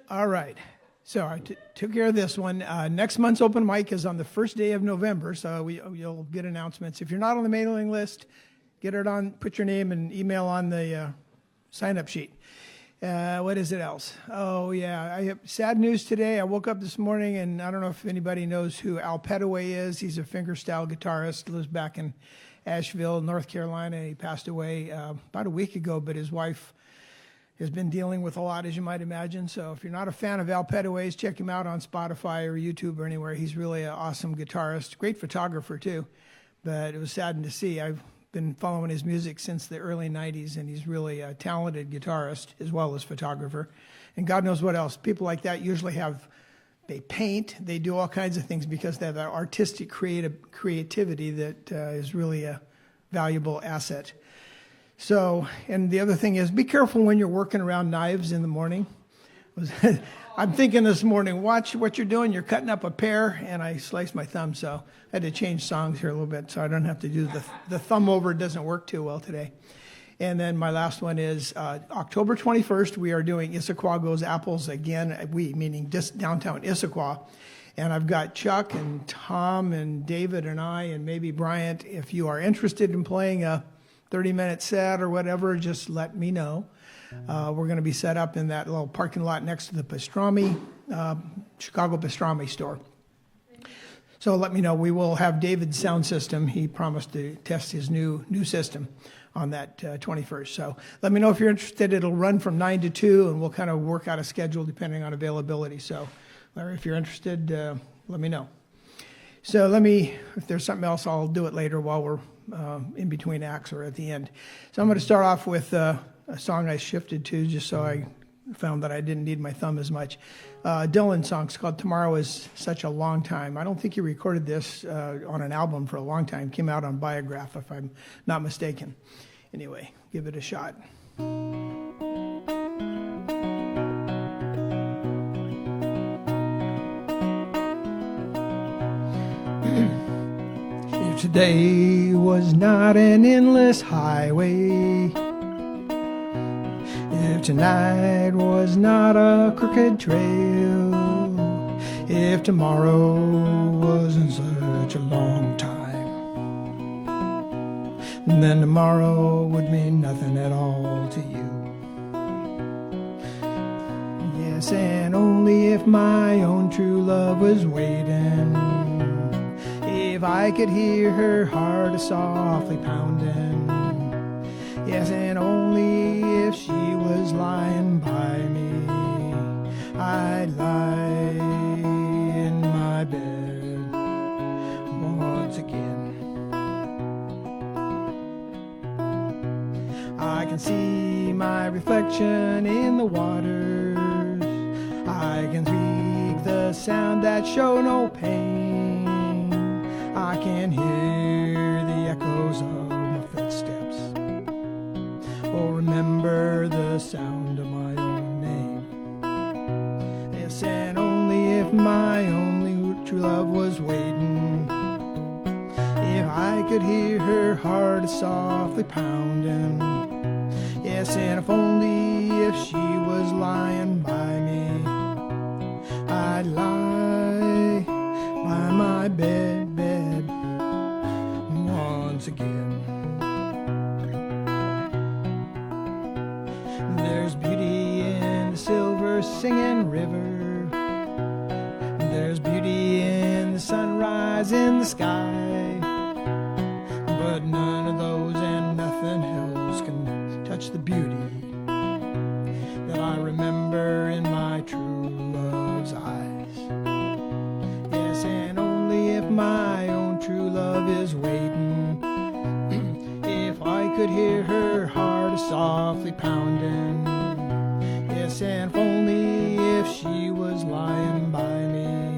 All right. So I took care of this one. Next month's open mic is on the first day of November, so you'll get announcements. If you're not on the mailing list, get it on. Put your name and email on the sign-up sheet. What is it else? Oh, yeah. I have sad news today. I woke up this morning, and I don't know if anybody knows who Al Petaway is. He's a fingerstyle guitarist, lives back in Asheville, North Carolina. He passed away about a week ago, but his wife has been dealing with a lot, as you might imagine. So if you're not a fan of Al Petaway's, check him out on Spotify or YouTube or anywhere. He's really an awesome guitarist, great photographer too. But it was saddened to see. I've been following his music since the early 90s, and he's really a talented guitarist as well as photographer. And God knows what else. People like that usually they paint, they do all kinds of things because they have that artistic creativity that is really a valuable asset. So, and the other thing is, be careful when you're working around knives in the morning. I'm thinking this morning, watch what you're doing. You're cutting up a pear, and I sliced my thumb, so I had to change songs here a little bit, so I don't have to do the thumb over. It doesn't work too well today. And then my last one is October 21st, we are doing Issaquah Goes Apples again, we, meaning downtown Issaquah. And I've got Chuck and Tom and David and I and maybe Bryant. If you are interested in playing a 30-minute set or whatever, just let me know. We're going to be set up in that little parking lot next to the pastrami, Chicago pastrami store. So let me know. We will have David's sound system. He promised to test his new system on that 21st. So let me know if you're interested. It'll run from 9 to 2, and we'll kind of work out a schedule depending on availability. So Larry, if you're interested, let me know. So if there's something else, I'll do it later while we're in between acts or at the end. So I'm going to start off with a song I shifted to just so I found that I didn't need my thumb as much. Dylan's song. It's called Tomorrow Is Such a Long Time. I don't think he recorded this on an album for a long time. It came out on Biograph, if I'm not mistaken. Anyway, give it a shot. If today was not an endless highway, if tonight was not a crooked trail, if tomorrow wasn't such a long time, then tomorrow would mean nothing at all to you. Yes, and only if my own true love was waiting, if I could hear her heart softly pounding, yes, and only if she was lying by me, I'd lie in my bed once again. I can see my reflection in the waters, I can speak the sound that show no pain, I can hear the echoes of my footsteps, or remember the sound of my own name. Yes, and only if my only true love was waiting, if I could hear her heart softly pounding, yes, and if only if she was lying by me, I'd lie by my bed once again. There's beauty in the silver singing river, there's beauty in the sunrise in the sky, but none of those and nothing else can touch the beauty that I remember in my true love's eyes. Yes, and only if my own true love is waiting, if I could hear her heart softly pounding, yes, and if only if she was lying by me,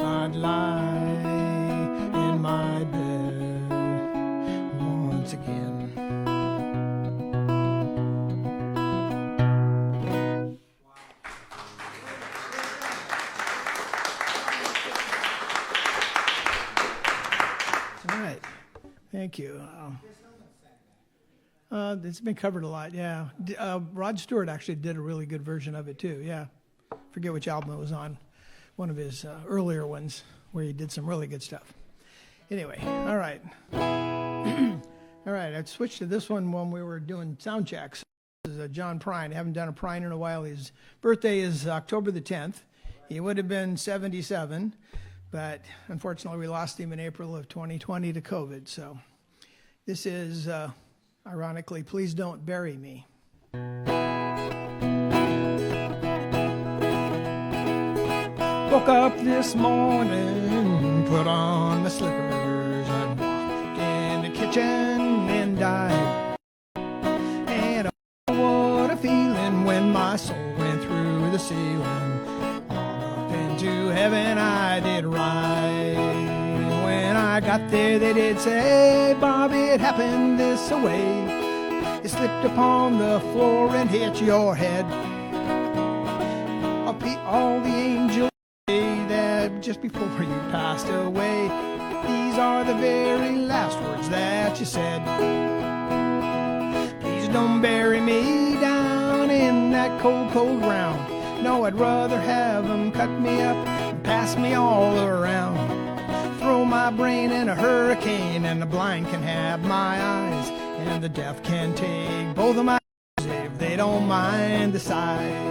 I'd lie in my bed once again. All right. Thank you. It's been covered a lot, yeah. Rod Stewart actually did a really good version of it too, yeah. Forget which album it was on, one of his earlier ones where he did some really good stuff. Anyway, all right. All right, I switched to this one when we were doing sound checks. This is John Prine. I haven't done a Prine in a while. His birthday is October the 10th. He would have been 77, but unfortunately we lost him in April of 2020 to COVID. So this is, ironically, Please Don't Bury Me. Woke up this morning, put on my slippers, and walked in the kitchen and died. And oh, what a feeling when my soul went through the ceiling. On up into heaven I did ride. When I got there they did say, Bob, it happened this way. It slipped upon the floor and hit your head. All the angels that just before you passed away, these are the very last words that you said. Please don't bury me down in that cold, cold ground. No, I'd rather have them cut me up and pass me all around. Throw my brain in a hurricane and the blind can have my eyes, and the deaf can take both of my eyes if they don't mind the size.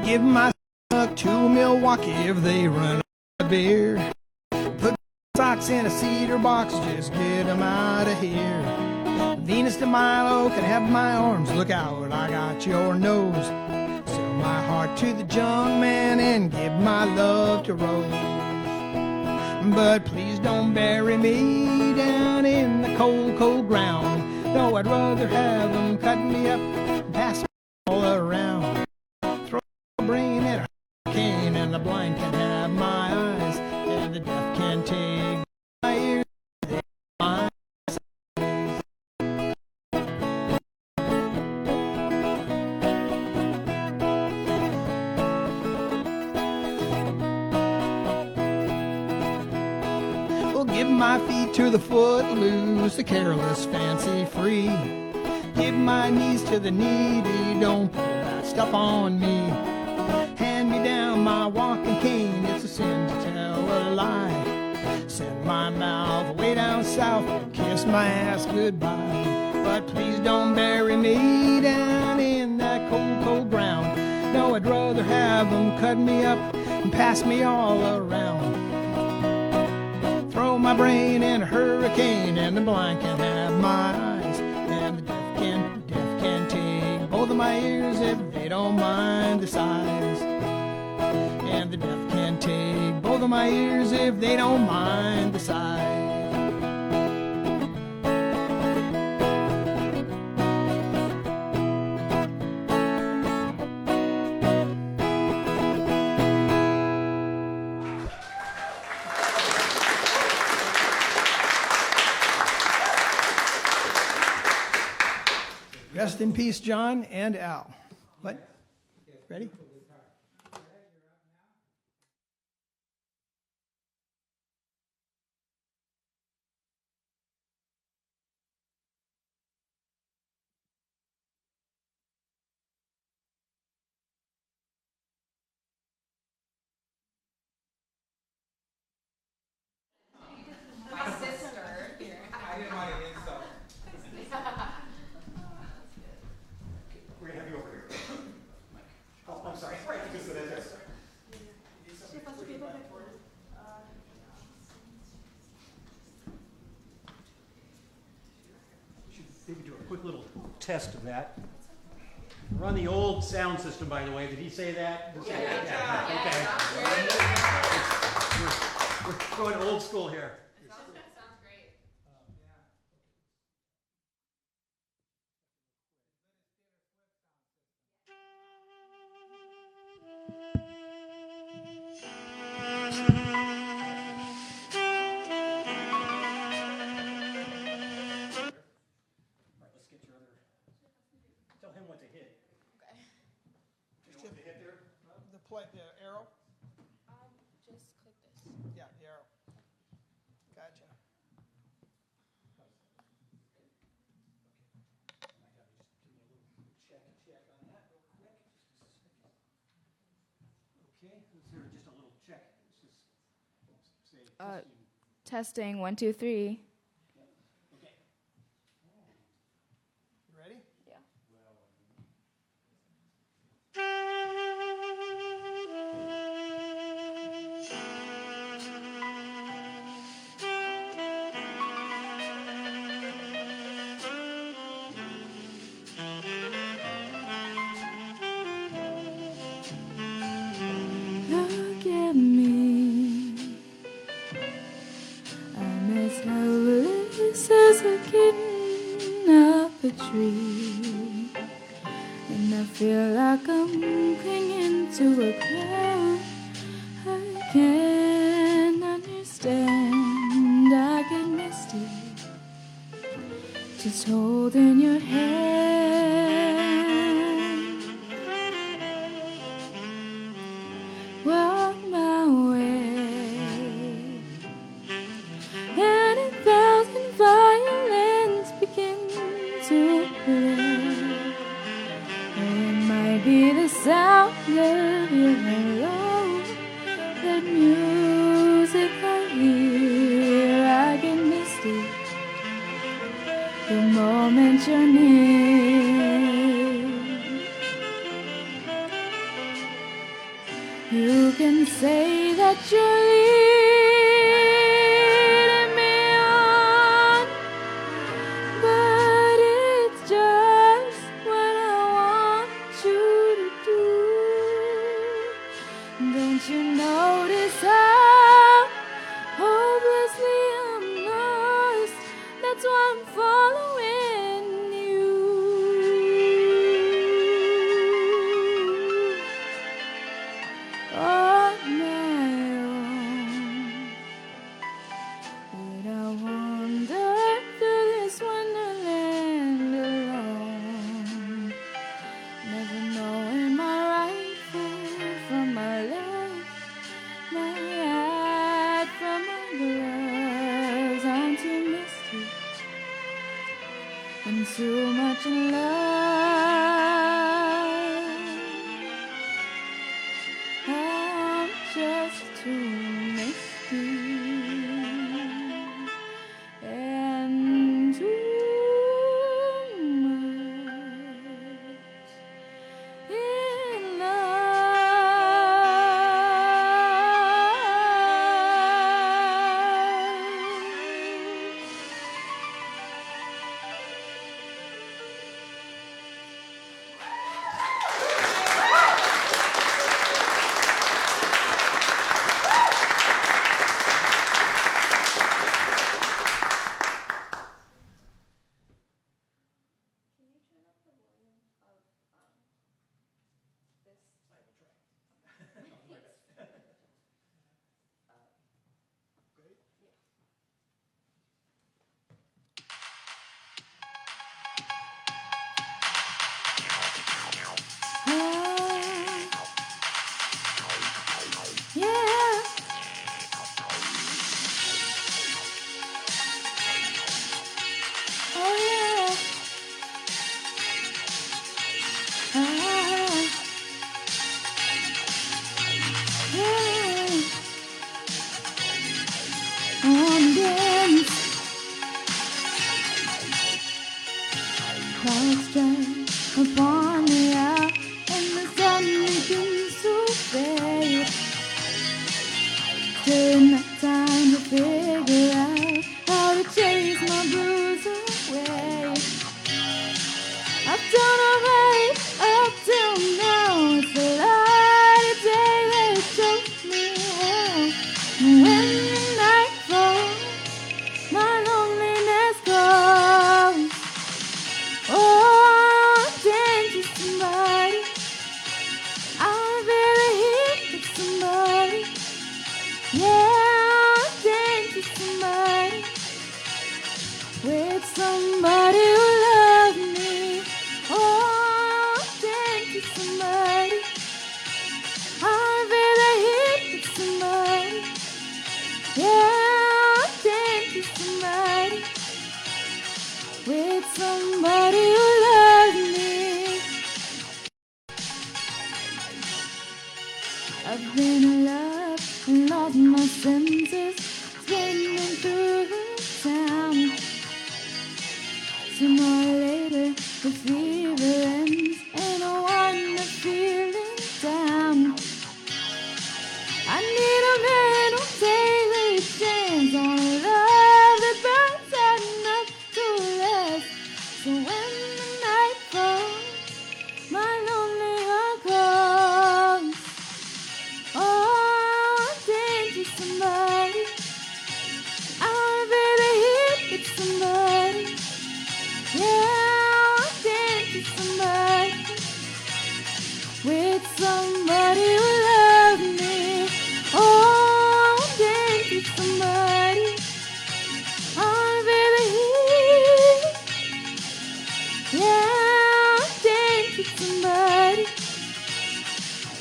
Give my luck to Milwaukee if they run out of beer. Put socks in a cedar box, just get them out of here. Venus de Milo can have my arms, look out, I got your nose. Sell my heart to the junk man and give my love to Rose. But please don't bury me down in the cold, cold ground. No, I'd rather have them cut me up and pass me all around. Brain in a hurricane and the blind can have my eyes, and the deaf can take my ears. My well, give my feet to the footloose, the careless, fancy free. Give my knees to the needy, don't pull that stuff on me. Hand me down my walking cane, it's a sin to tell a lie. Send my mouth way down south and kiss my ass goodbye. But please don't bury me down in that cold, cold ground. No, I'd rather have them cut me up and pass me all around. Throw my brain in a hurricane and the blind can have my eyes, and the deaf can take both of my ears if they don't mind the size. And the deaf can take both of my ears if they don't mind the size. Rest in peace, John and Al. What? Ready? My sister here. I didn't want to insult. We're gonna have you over here. Oh, I'm sorry. Right, because of that. We should maybe do a quick little test of that. We're on the old sound system, by the way. Did he say that? Yeah. Okay. We're going old school here. Sounds great. All right, let's get your other. Tell him what to hit. Okay. Just Okay, let's hear just a little check. Let's just say Testing 1, 2, 3. Okay. You ready? Yeah. Look at me. I'm as helpless as a kitten up a tree. And I feel like I'm clinging to a cloud. I can't understand. I get misty just holding your hand. Walk my way, and 1,000 violins begin to play. It might be the sound of your hello, that music I hear. I get misty the moment you're near. You can say that you're leading me on, but it's just what I want you to do. Don't you notice how hopelessly I'm lost? That's why I'm following you. On my own, would I wander through this wonderland alone, never knowing my right foot from my left, my hat from my gloves? I'm too misty and too much in love. I'm just too misty and too much in yeah. Oh yeah. Yeah. On dance, clouds drive upon the eye, and the sun begins to fade. Till not time to figure out how to chase my blues away. I've done alright up till now. It's the light of day that shows me how. When the night falls, my loneliness grows. Oh, dance with somebody. I'm really here with somebody. Yeah, dance with somebody. With somebody who loves me. Oh, dance with somebody. I'm really here with somebody. Yeah, dance with somebody. With somebody who loves me. I've been senses, spinning through the town. Sooner or later, the fever ends, and I wind up feeling down. I need a man who'll take a chance on a love that burns out enough to last. So when the night falls, my lonely heart calls. Oh, I dance with somebody. I wanna be the hit with somebody. Yeah, I dance with somebody. With somebody who loves me. Oh, I dance with somebody. I wanna be the hit. Yeah, I dance with somebody.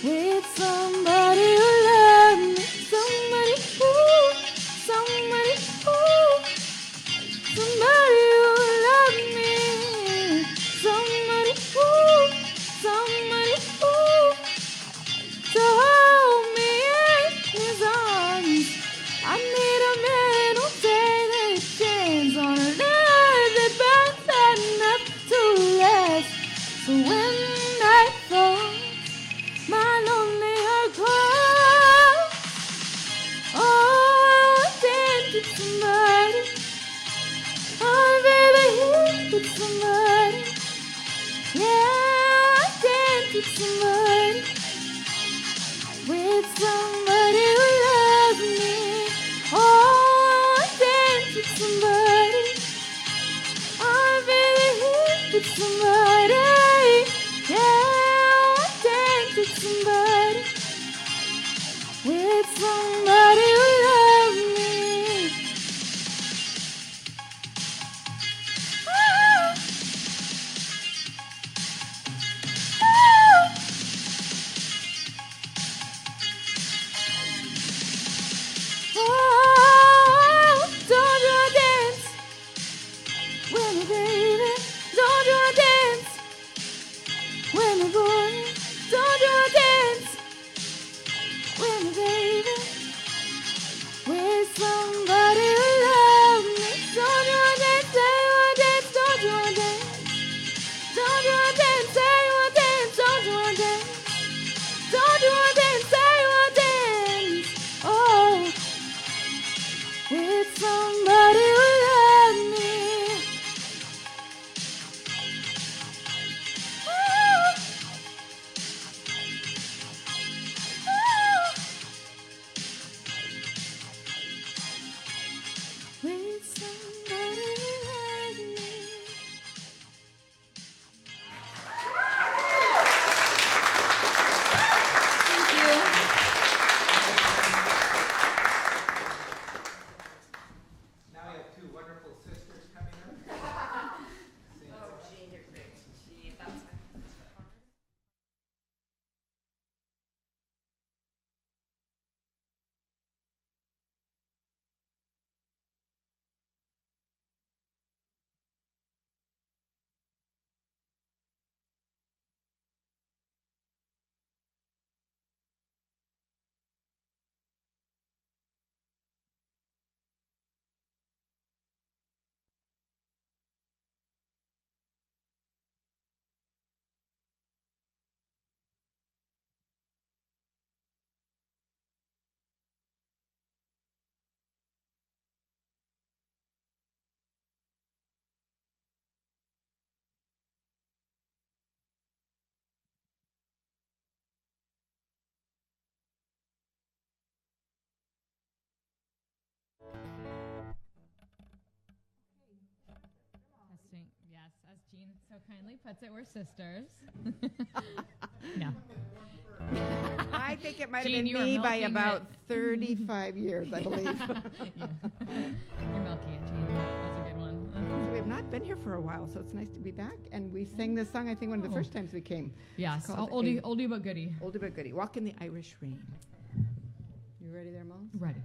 With somebody who loves me. Somebody who, somebody who, somebody who loves me. Somebody who, somebody who, to hold me in his arms. I need a man who'll take a chance on a love that burns out enough to last. So when night falls, my lonely heart cries. Oh, I dance with somebody. Oh, baby, here with somebody. Yeah, I dance with somebody. With somebody who loves me. Oh, I dance with somebody. Oh, baby, here with somebody. Yeah, I dance with somebody. With somebody who loves me. Ah. Ah. Oh, don't you dance with me, baby. Don't you dance with me, boy. Don't you dance with me, baby. With somebody who loves me. Don't you dance, say you dance. Don't you dance. Don't you dance, say you dance. Don't you dance. Don't you dance, say you dance. Oh, with somebody who loves me. Oh, oh. With somebody who loves me. Thank you. Now we have two wonderful sisters coming up. Testing. Yes, as Jean so kindly puts it, we're sisters. No. I think it might have Jean, been you were me by milking about it. 35 years, I believe. Yeah. You're milking it, Jean. That was a good one. So we have not been here for a while, so it's nice to be back. And we sang this song, I think, one of the first times we came. Yes, called oldie, A- oldie but goodie. Oldie but goodie. Walk in the Irish Rain. You ready there, Mom? Ready.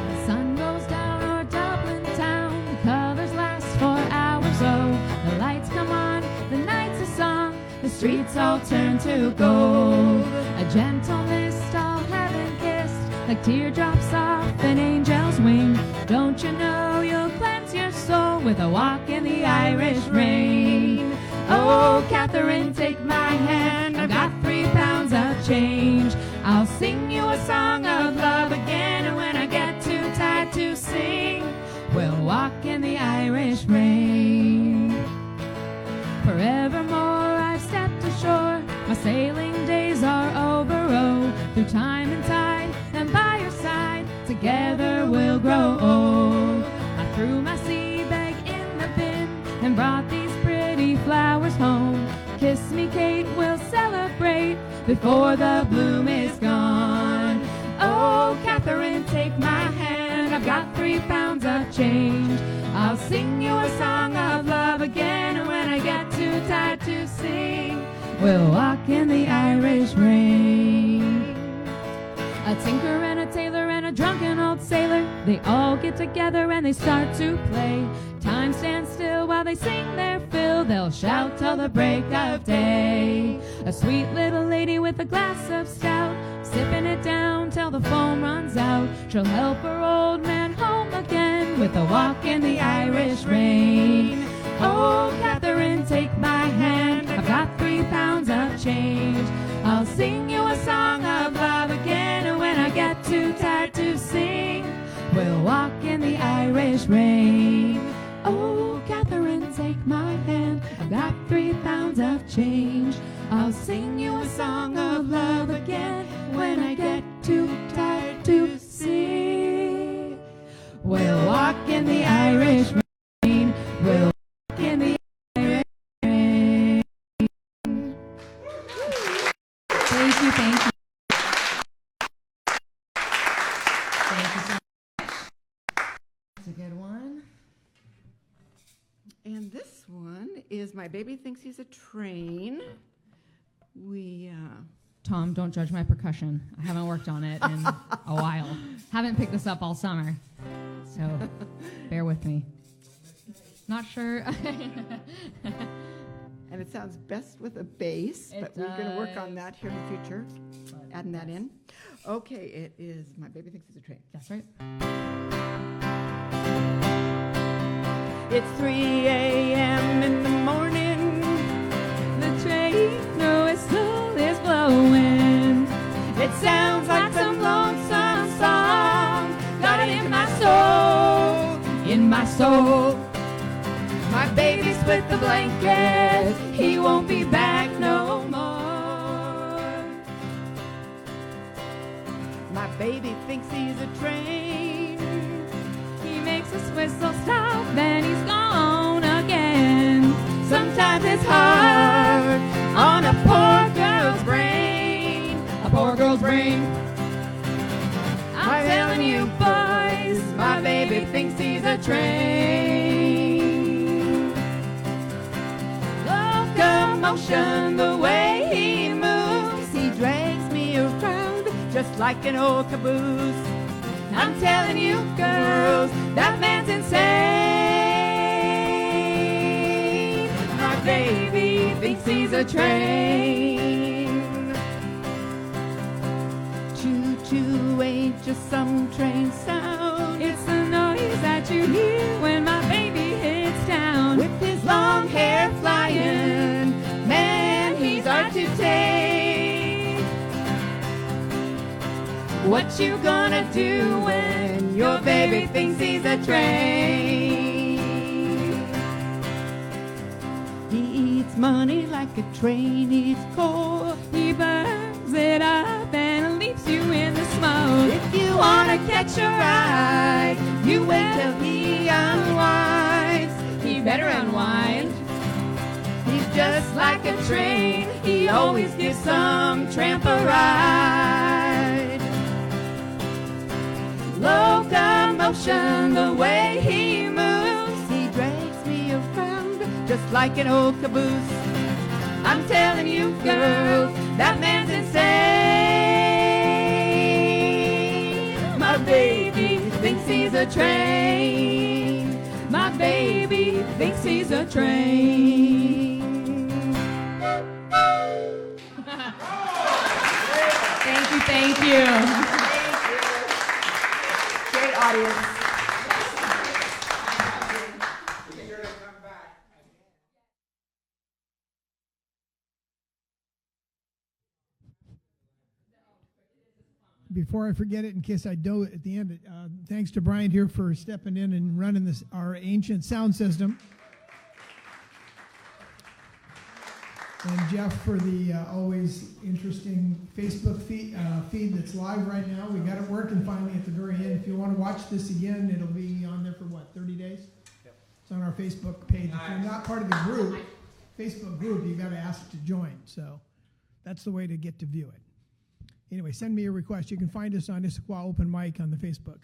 The sun goes down o'er Dublin town. The colors last for hours. Oh, the lights come on. The night's a song. the streets all turn to gold. A gentle mist all heaven kissed, like teardrops off an angel's wing. Don't you know you'll cleanse your soul with a walk in the Irish rain? Oh, Catherine, take my hand, I've got 3 pounds of change. I'll sing you a song of love again, and when I get too tired to sing, we'll walk in the Irish rain. Forevermore I've stepped ashore, my sailing days are over. Oh, through time and tide, and by your side, together we'll grow old. I threw my sea bag in the bin and brought these pretty flowers home. Kiss me, Kate, we'll celebrate before the bloom is gone. Oh, Catherine, take my hand, I've got 3 pounds of change. I'll sing you a song of love again, and when I get too tired to sing, we'll walk in the Irish rain. A tinker and a tailor and a drunken old sailor, they all get together and they start to play. Time stands still while they sing their fill, they'll shout till the break of day. A sweet little lady with a glass of stout, sipping it down till the foam runs out. She'll help her old man home again with a walk in the Irish rain. Oh, Catherine, take my hand, I've got 3 pounds of change. I'll sing you a song of love again, and when I get too tired to sing, we'll walk in the Irish rain. Oh, Catherine, take my hand, I've got 3 pounds of change. I'll sing you a song of love again, when I get too tired to sing, we'll walk in the Irish rain. We'll walk in the Irish rain. Thank you, thank you. Thank you so much. That's a good one. And this one is My Baby Thinks He's a Train. Tom, don't judge my percussion. I haven't worked on it in a while. Haven't picked this up all summer. So bear with me. Not sure. And it sounds best with a bass, It but we're going to work on does. that here in the future, adding that in. Okay, it is My Baby Thinks He's a Train. That's right. It's 3 a.m. in the morning. The train whistle is blowing. It sounds like some lonesome song. Got it in my soul, in my soul. My baby split the blanket. He won't be back no more. My baby thinks he's a train. He makes us whistle stop, then he's gone again. Sometimes it's hard on a poor girl's brain. A poor girl's brain. I'm telling you, boys, my baby thinks he's a train. Locomotion, the way he moves, he drags me around just like an old caboose. I'm telling you, girls, that man's insane. My baby thinks he's a train. Choo-choo ain't just some train sound. It's the noise that you hear when my baby hits town. With his long hair flying, man, he's hard to take. What you gonna do when your baby thinks he's a train? He eats money like a train eats coal. He burns it up and leaves you in the smoke. If you wanna catch a ride, you wait till he unwinds. He better unwind. He's just like a train. He always gives some tramp a ride. Locomotion, the way he moves, he drags me around just like an old caboose. I'm telling you, girls, that man's insane. My baby thinks he's a train. My baby thinks he's a train. Thank you. Great audience. Be sure to come back. Before I forget it, in case I do it at the end, thanks to Brian here for stepping in and running this our ancient sound system. And Jeff for the always interesting Facebook feed that's live right now. We got it working finally at the very end. If you want to watch this again, it'll be on there for what, 30 days? Yep. It's on our Facebook page. If you're not part of the group, Facebook group, you got to ask to join. So that's the way to get to view it. Anyway, send me a request. You can find us on Issaquah Open Mic on the Facebook.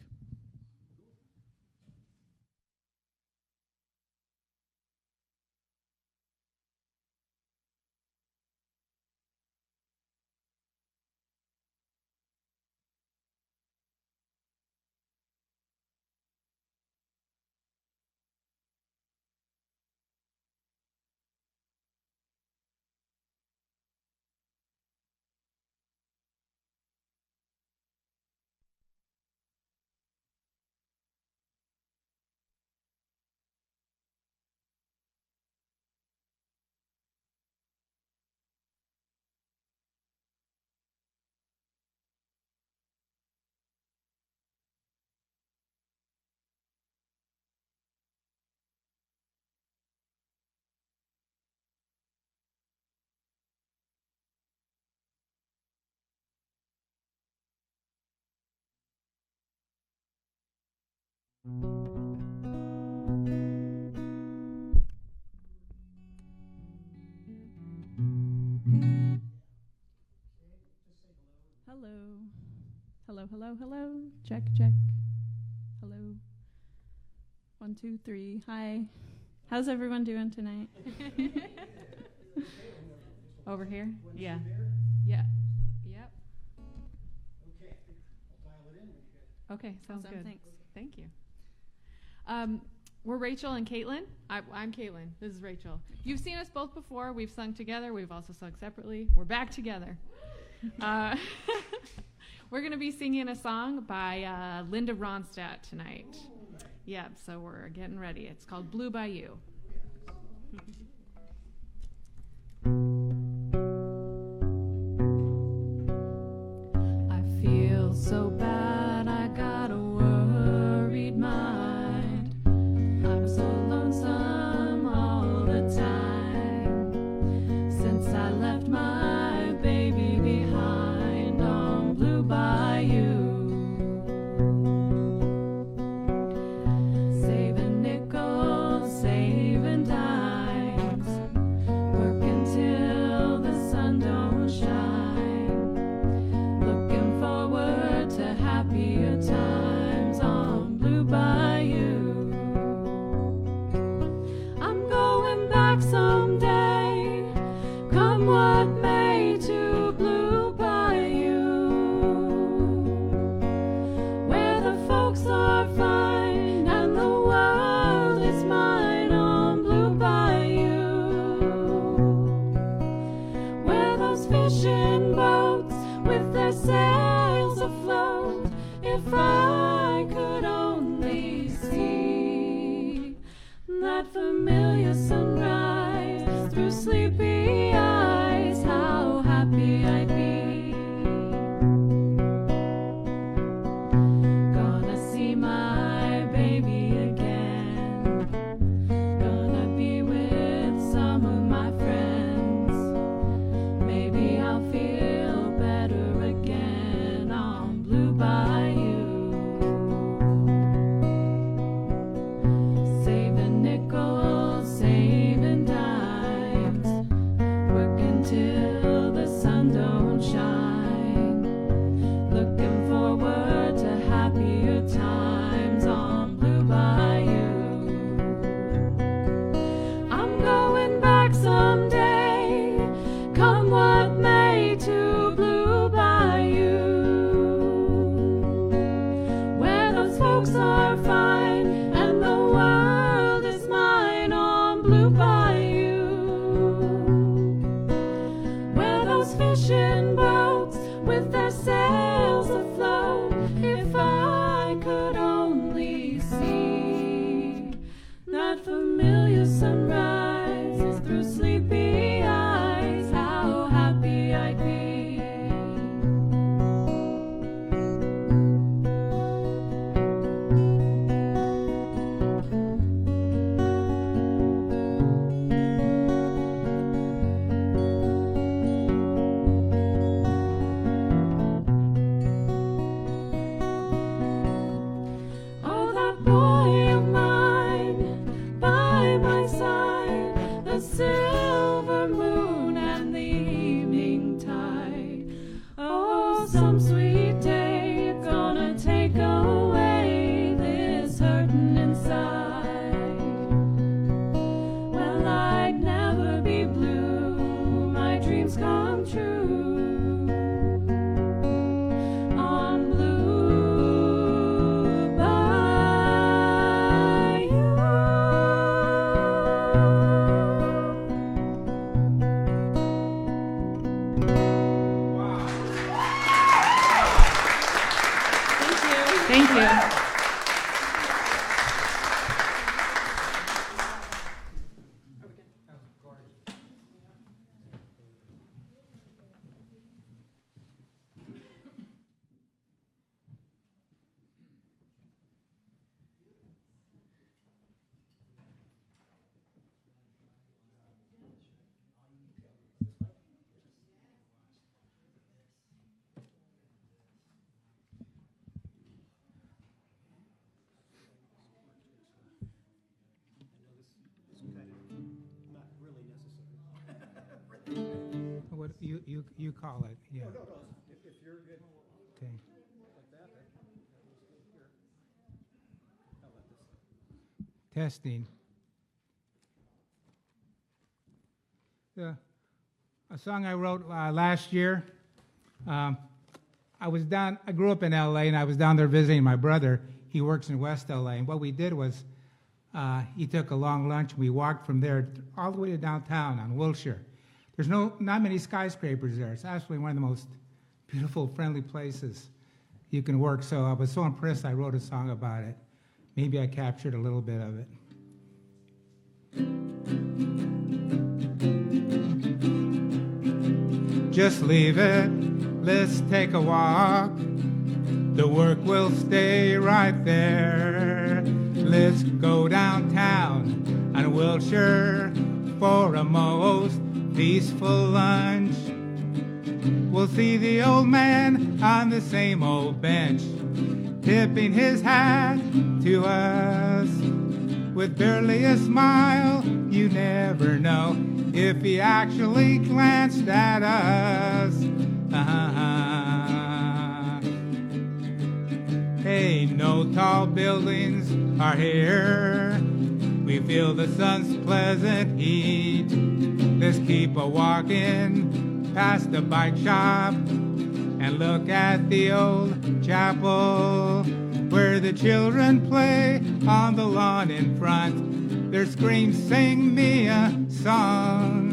Hello. Hello, hello, hello. Check, check. Hello. 1, 2, 3. Hi. How's everyone doing tonight? Over here? Yeah. Yeah. Yep. Okay, I'll dial it in. Okay, sounds Awesome, good. thanks. Thank you. We're Rachel and Caitlin. I'm Caitlin. This is Rachel. You've seen us both before. We've sung together. We've also sung separately. We're back together. We're going to be singing a song by Linda Ronstadt tonight. Yeah, so we're getting ready. It's called Blue Bayou. I feel so bad, I got a worried mind. I'm so lonesome all the time. Since I left my baby behind on Blue Bayou. Saving nickels, saving dimes, working till the sun don't shine. Looking forward to happier times on Blue Bayou. I'm going back someday, come what may, to Blue Bayou, where the folks are fine and the world is mine on Blue Bayou, where those fishing boats with their sails afloat. If I could only see that familiar sunrise through sleepy eyes, how happy I'd be. Gonna see my baby again. Gonna be with some of my friends. Maybe I'll feel better again on Blue Bayou. Saving nickels, saving fishing boats with their sails afloat. If I could only see that familiar sunrise through sleepy eyes, how happy I'd be. Oh, that boy of mine by my side, the silver moon and the evening tide. Oh, some sweet day you're gonna take away this hurting inside. Well, I'd never be blue, my dreams come true. On Blue Bayou. Thank you. What you call it? Yeah. No, if you're good Okay. like that, here. How about this? Testing. A song I wrote last year. I grew up in LA, and I was down there visiting my brother. He works in West LA, and what we did was he took a long lunch, and we walked from there all the way to downtown on Wilshire. There's not many skyscrapers there. It's actually one of the most beautiful, friendly places you can work. So I was so impressed I wrote a song about it. Maybe I captured a little bit of it. Just leave it, let's take a walk. The work will stay right there. Let's go downtown on Wilshire for a most peaceful lunch. We'll see the old man on the same old bench, tipping his hat to us with barely a smile. You never know if he actually glanced at us. Hey, no tall buildings are here. We feel the sun's pleasant heat. Let's keep a walking past the bike shop and look at the old chapel where the children play on the lawn in front. Their screams sing me a song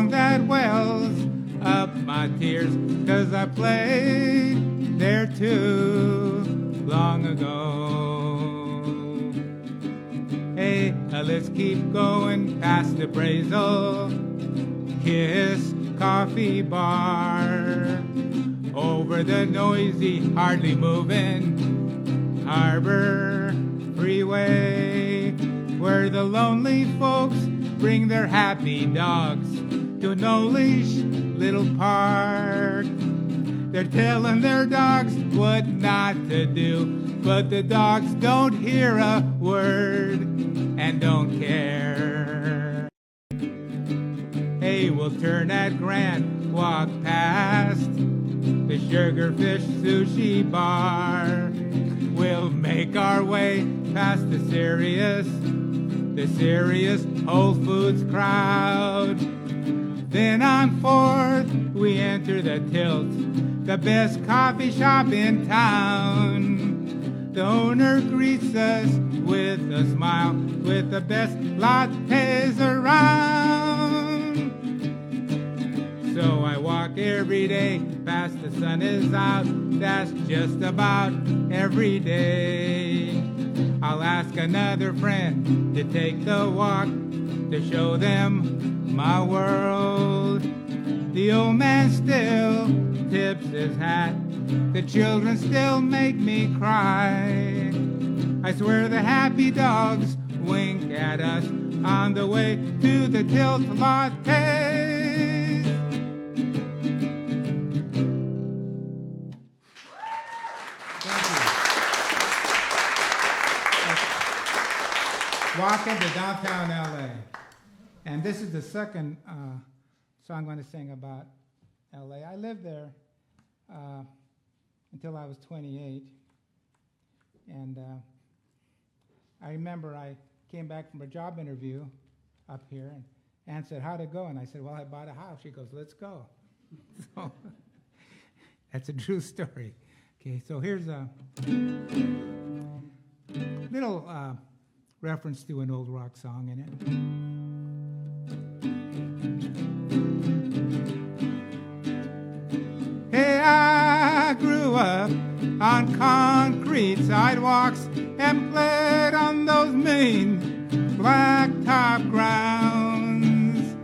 that wells up my tears, 'cause I played there too long ago. Hey, let's keep going past the Brazel Kiss Coffee Bar, over the noisy, hardly moving Harbor Freeway, where the lonely folks bring their happy dogs to a no-leash little park. They're telling their dogs what not to do, but the dogs don't hear a word and don't care. Hey, we'll turn at Grant, walk past the Sugarfish Sushi Bar. We'll make our way past the serious Whole Foods crowd. Then on 4th, we enter the Tilt, the best coffee shop in town. The owner greets us with a smile, with the best lattes around. So I walk every day past the sun is out. That's just about every day. I'll ask another friend to take the walk to show them my world. The old man still tips his hat. The children still make me cry. I swear the happy dogs wink at us on the way to the Tilt Latte. Walking to downtown LA. And this is the second song I'm going to sing about LA. I lived there until I was 28. And I remember I came back from a job interview up here, and Ann said, "How'd it go?" And I said, "Well, I bought a house." She goes, "Let's go." So that's a true story. Okay, so here's a little reference to an old rock song in it. Hey, I grew up on concrete sidewalks and played on those mean blacktop grounds.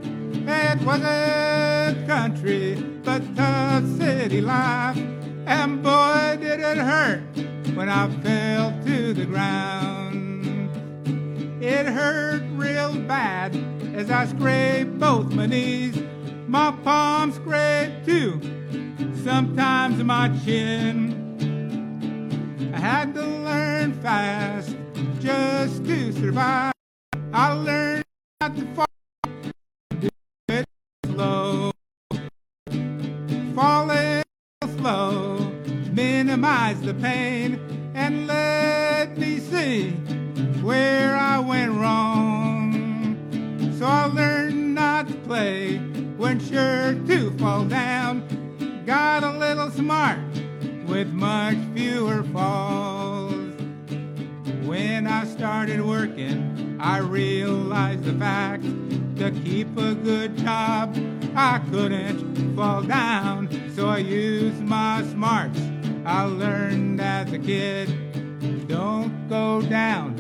It wasn't country, but tough city life, and boy, did it hurt when I fell to the ground. It hurt real bad as I scraped both my knees. My palms scraped too, sometimes my chin. I had to learn fast just to survive. I learned not to fall, do it slow. Falling slow, minimize the pain, and let me see where I went wrong. So I learned not to play when sure to fall down. Got a little smart with much fewer falls. When I started working, I realized the fact to keep a good job, I couldn't fall down. So I used my smarts I learned as a kid. Don't go down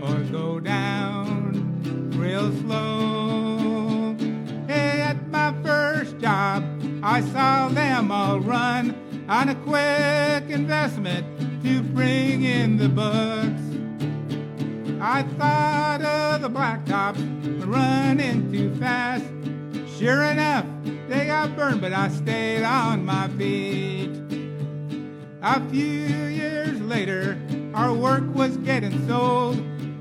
or go down real slow. Hey, at my first job, I saw them all run on a quick investment to bring in the bucks. I thought of the blacktops running too fast. Sure enough, they got burned, but I stayed on my feet. A few years later, our work was getting sold.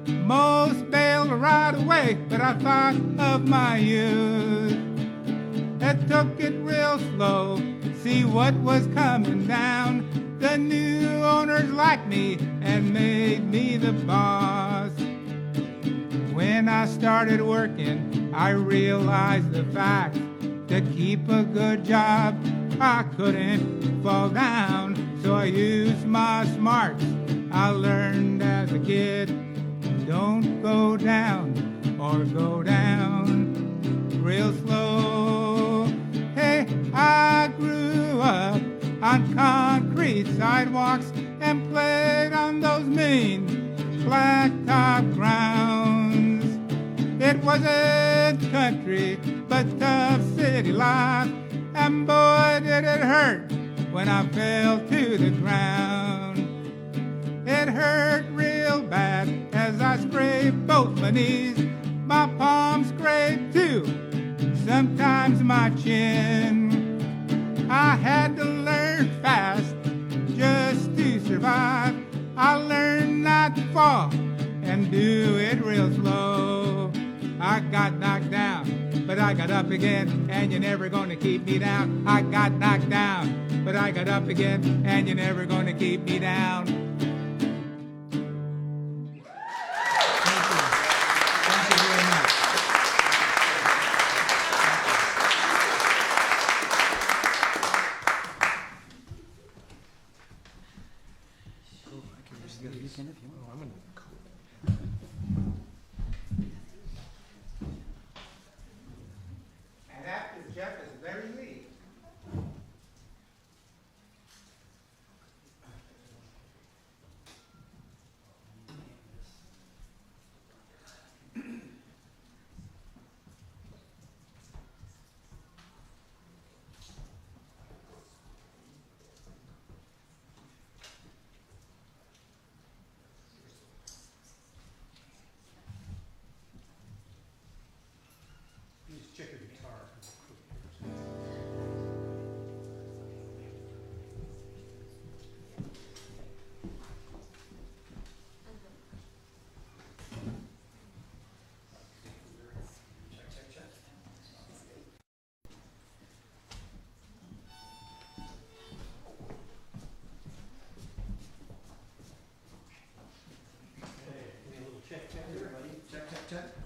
Most bailed right away, but I thought of my youth. It took it real slow, see what was coming down. The new owners liked me and made me the boss. When I started working, I realized the fact to keep a good job, I couldn't fall down. So I used my smarts I learned as a kid. Don't go down or go down real slow. Hey, I grew up on concrete sidewalks and played on those mean blacktop grounds. It wasn't country, but tough city life, and boy did it hurt when I fell to the ground. It hurt real bad as I scraped both my knees. My palms scraped too, sometimes my chin. I had to learn fast just to survive. I learned not to fall and do it real slow. I got knocked down, but I got up again, and you're never gonna keep me down. I got knocked down, but I got up again, and you're never gonna keep me down. Thank you. Thank you very much. And after Jeff is Larry Lee.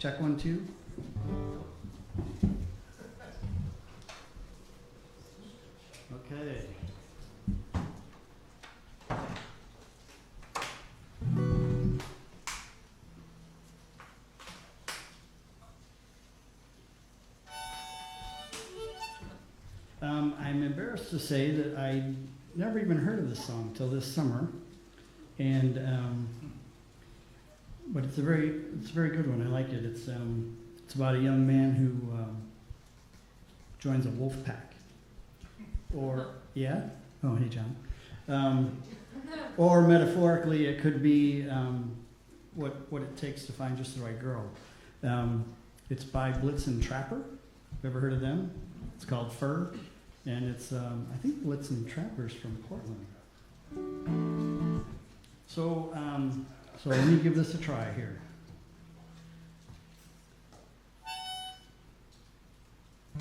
Check 1, 2. Okay. I'm embarrassed to say that I never even heard of this song till this summer, and but it's a very good one. I like it. It's about a young man who joins a wolf pack, or yeah, oh hey John, or metaphorically it could be what it takes to find just the right girl. It's by Blitzen Trapper. Ever heard of them? It's called Fur. And it's, I think Blitzen Trapper's from Portland. So let me give this a try here. I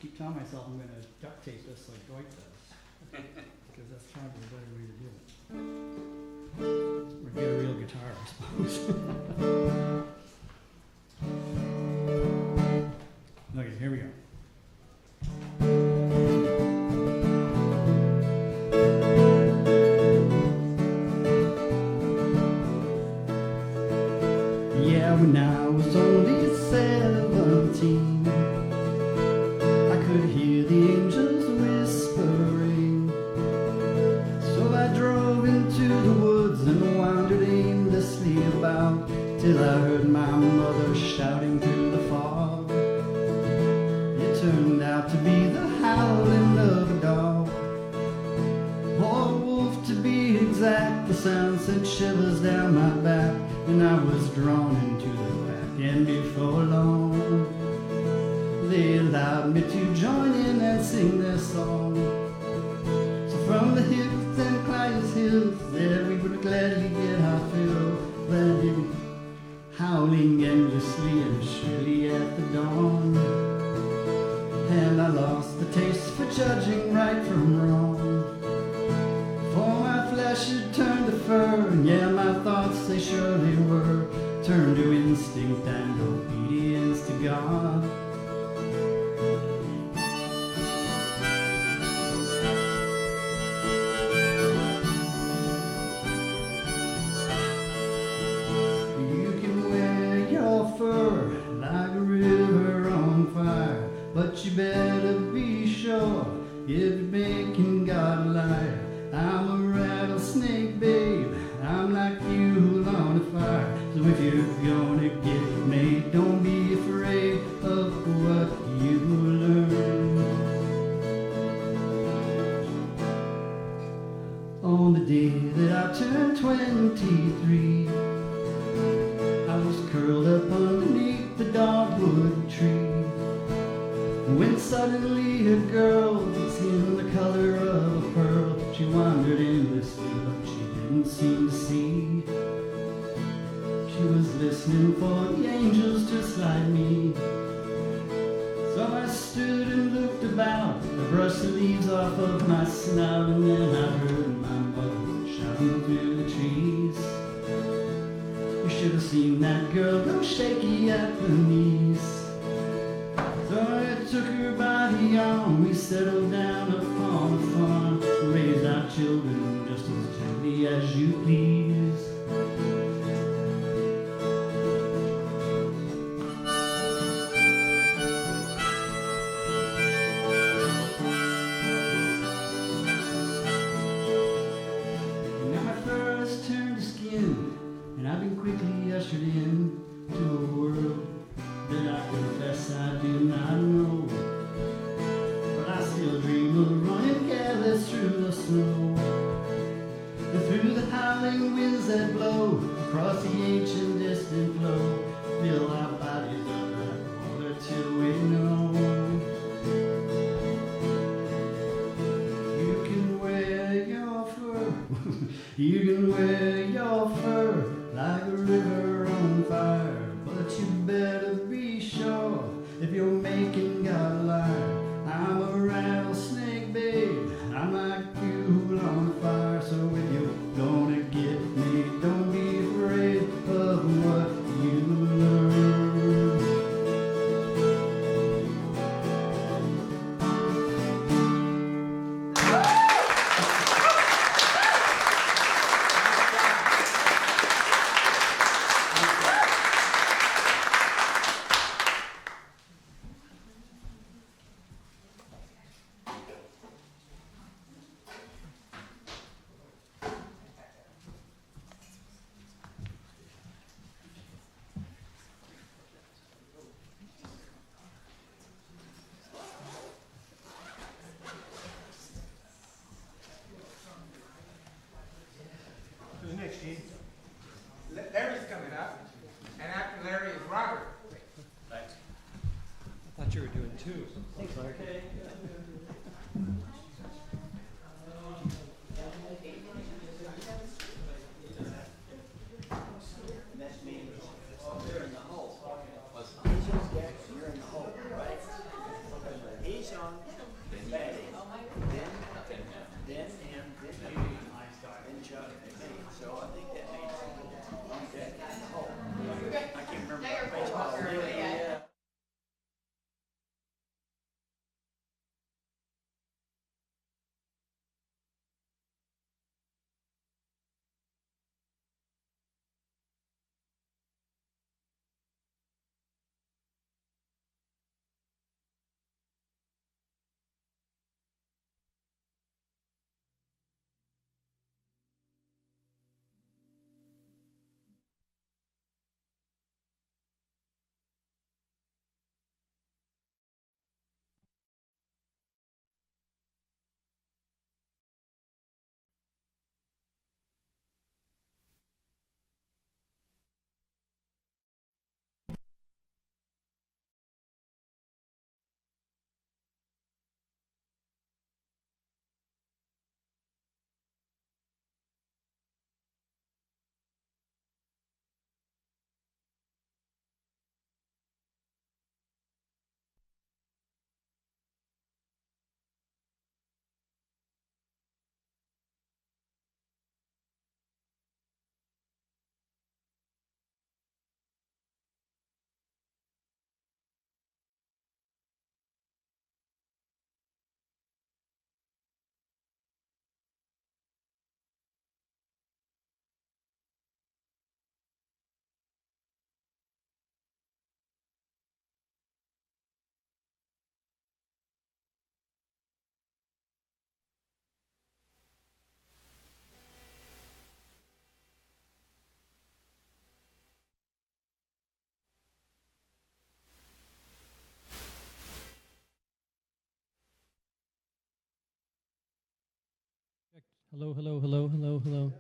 keep telling myself I'm going to duct tape this like Dwight does, because that's probably a better way to do it. Or get a real guitar, I suppose. Okay, here we go. Yeah, when I was only 17, I could hear the angels whispering. So I drove into the woods and wandered aimlessly about till I heard my mother shouting through the fog. It turned out to be the howling of a dog, or a wolf to be exact. The sound sent shivers down my back, and I was drawn into the pack. And before long, they allowed me to join in and sing their song. So from the hills and Clyde's hills, there we would gladly get our fill, landing, howling endlessly and shrilly at the dawn. And I lost the taste for judging right from wrong, for my flesh had turned to fur, and yeah, my thoughts, they surely were turned to instinct and obedience to God. You can wear your fur like a river on fire, but you better be sure if you're making God a liar. I'm a rattlesnake, babe, I'm like fuel on a fire. So if you're gonna get made, don't be afraid of what you learn. On the day that I turned 23, I was curled up underneath the dogwood tree, when suddenly a girl with skin the color of a pearl, she wandered endlessly, but she didn't seem to see. She was listening for the angels just like me. So I stood and looked about, I brushed the leaves off of my snout, and then I heard my mother shouting through the trees. You should have seen that girl go shaky at the knees. So I took her by the arm, we settled down upon a farm, raised our children just as gently as you please. Now my fur has turned to skin, and I've been quickly ushered in to a world that I confess I do not know. But I still dream of running careless through the snow, and through the howling winds that blow across the ancient distant flow, fill our bodies up like water till we know. You can wear your fur, you can wear your fur like a river on fire, but you better be sure if you're making God a liar. I'm a rattlesnake, babe, I'm like Hello, hello, hello, hello, hello.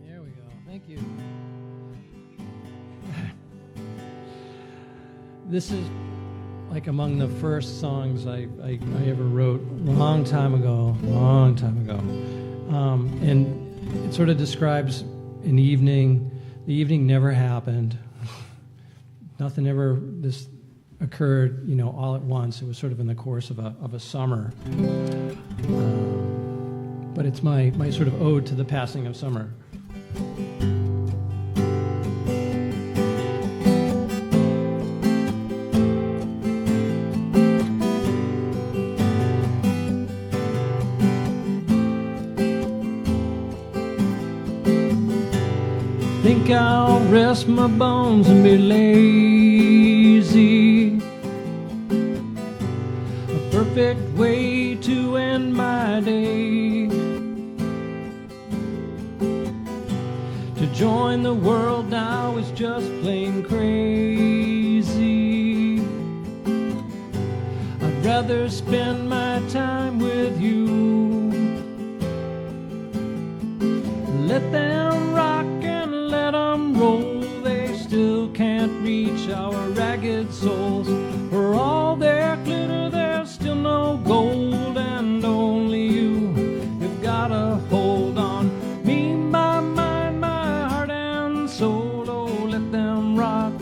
There we go. Thank you. This is like among the first songs I ever wrote a long time ago. And it sort of describes an evening. The evening never happened. Nothing ever this occurred, all at once. It was sort of in the course of a summer. But it's my sort of ode to the passing of summer. Think I'll rest my bones and be lazy. A perfect way to end my day. To join the world now is just plain crazy. I'd rather spend my time with you. Let them rock and let them roll. They still can't reach our ragged souls. For all their glitter, there's still no gold. And only you have got a hold on me, my mind, my heart and soul. Oh, let them rock,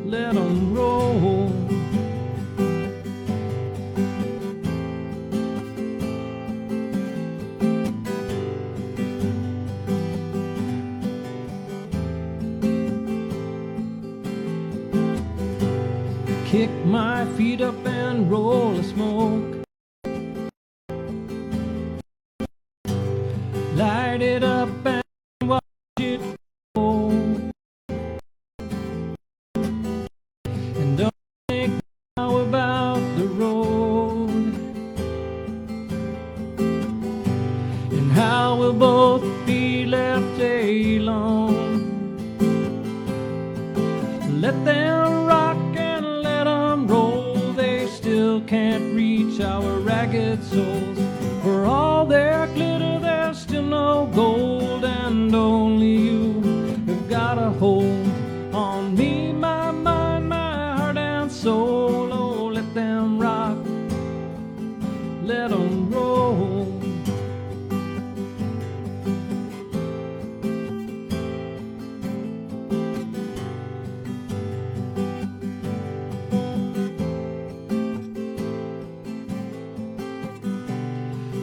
let them roll. Kick my feet up and roll a smoke. Light it up and watch it go. And don't think now about the road and how we'll both be left alone. Let them rock and let them roll. They still can't reach our ragged souls. For all their glitter, there's still no gold. And only you have got a hold on me, my mind, my heart and soul. Oh, let them rock, let them roll.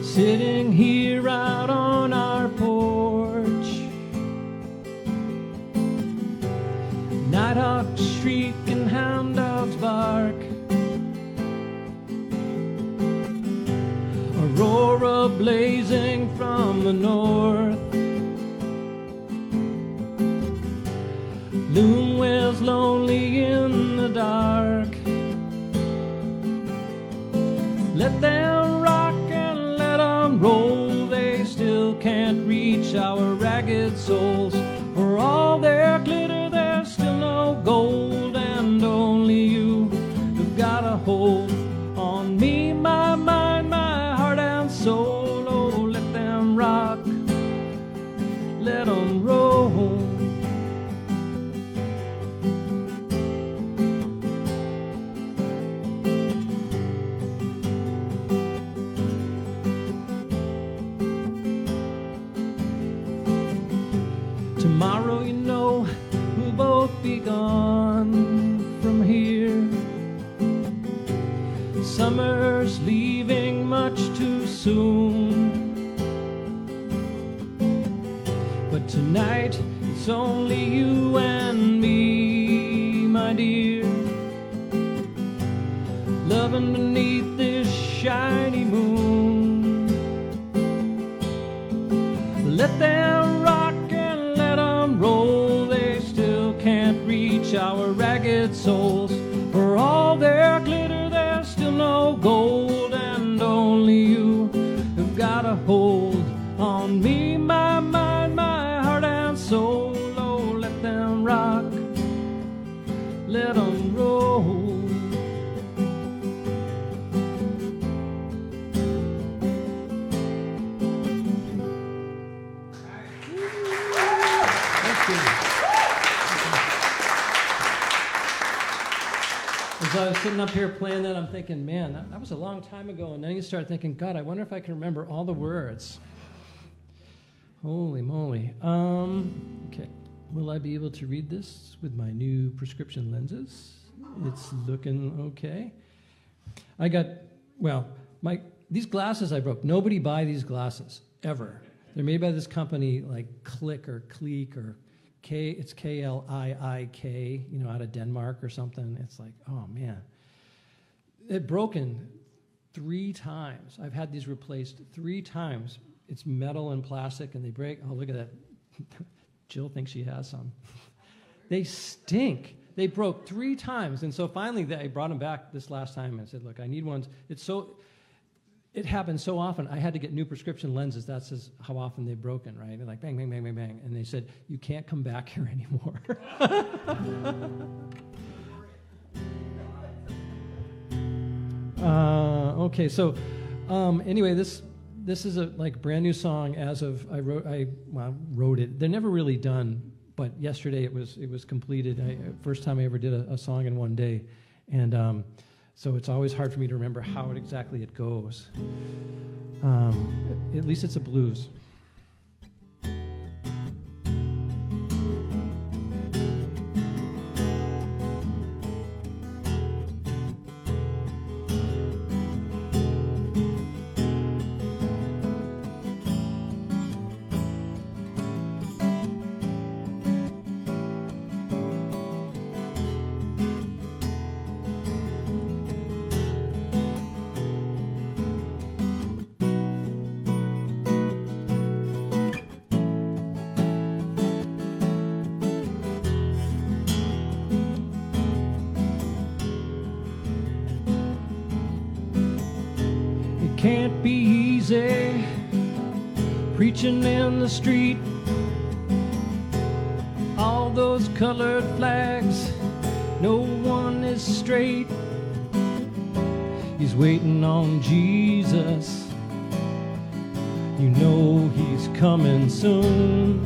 Sitting here out on our porch, nighthawks shriek and hound dogs bark. Aurora blazing from the north, loon wails lonely in the dark. Let them rock and let them roll. They still can't reach our ragged souls. For all their glitter, there's still no gold. And only you have got a hold on me, my mind, my heart and soul. Oh, let them rock, let them roll. Tomorrow, you know, we'll both be gone from here. Summer's leaving much much too soon. But tonight it's only you and me, my dear, loving beneath this shiny moon. Let them rock and let them roll, they still can't reach our ragged souls. For all their glitter, there's still no gold, and only you have got a hold on me, my mind, my heart and soul. Oh, let them rock, let them roll. As I was sitting up here playing that, I'm thinking, man, that was a long time ago. And then you start thinking, God, I wonder if I can remember all the words. Holy moly. Okay. Will I be able to read this with my new prescription lenses? It's looking okay. These glasses I broke. Nobody buy these glasses, ever. They're made by this company like Click or Kleek or K, it's K-L-I-I-K, out of Denmark or something. It's like, oh, man. They've broken 3 times. I've had these replaced 3 times. It's metal and plastic, and they break. Oh, look at that. Jill thinks she has some. They stink. They broke 3 times. And so finally, I brought them back this last time and said, look, I need ones. It happens so often, I had to get new prescription lenses. That's how often they've broken, right? They're like, bang, bang, bang, bang, bang. And they said, you can't come back here anymore. Okay, so anyway, this is a brand new song as of, I wrote it. They're never really done, but yesterday it was completed. First time I ever did a song in one day. And so it's always hard for me to remember how exactly it goes. At least it's a blues. Can't be easy preaching in the street, all those colored flags, no one is straight. He's waiting on Jesus, you know he's coming soon.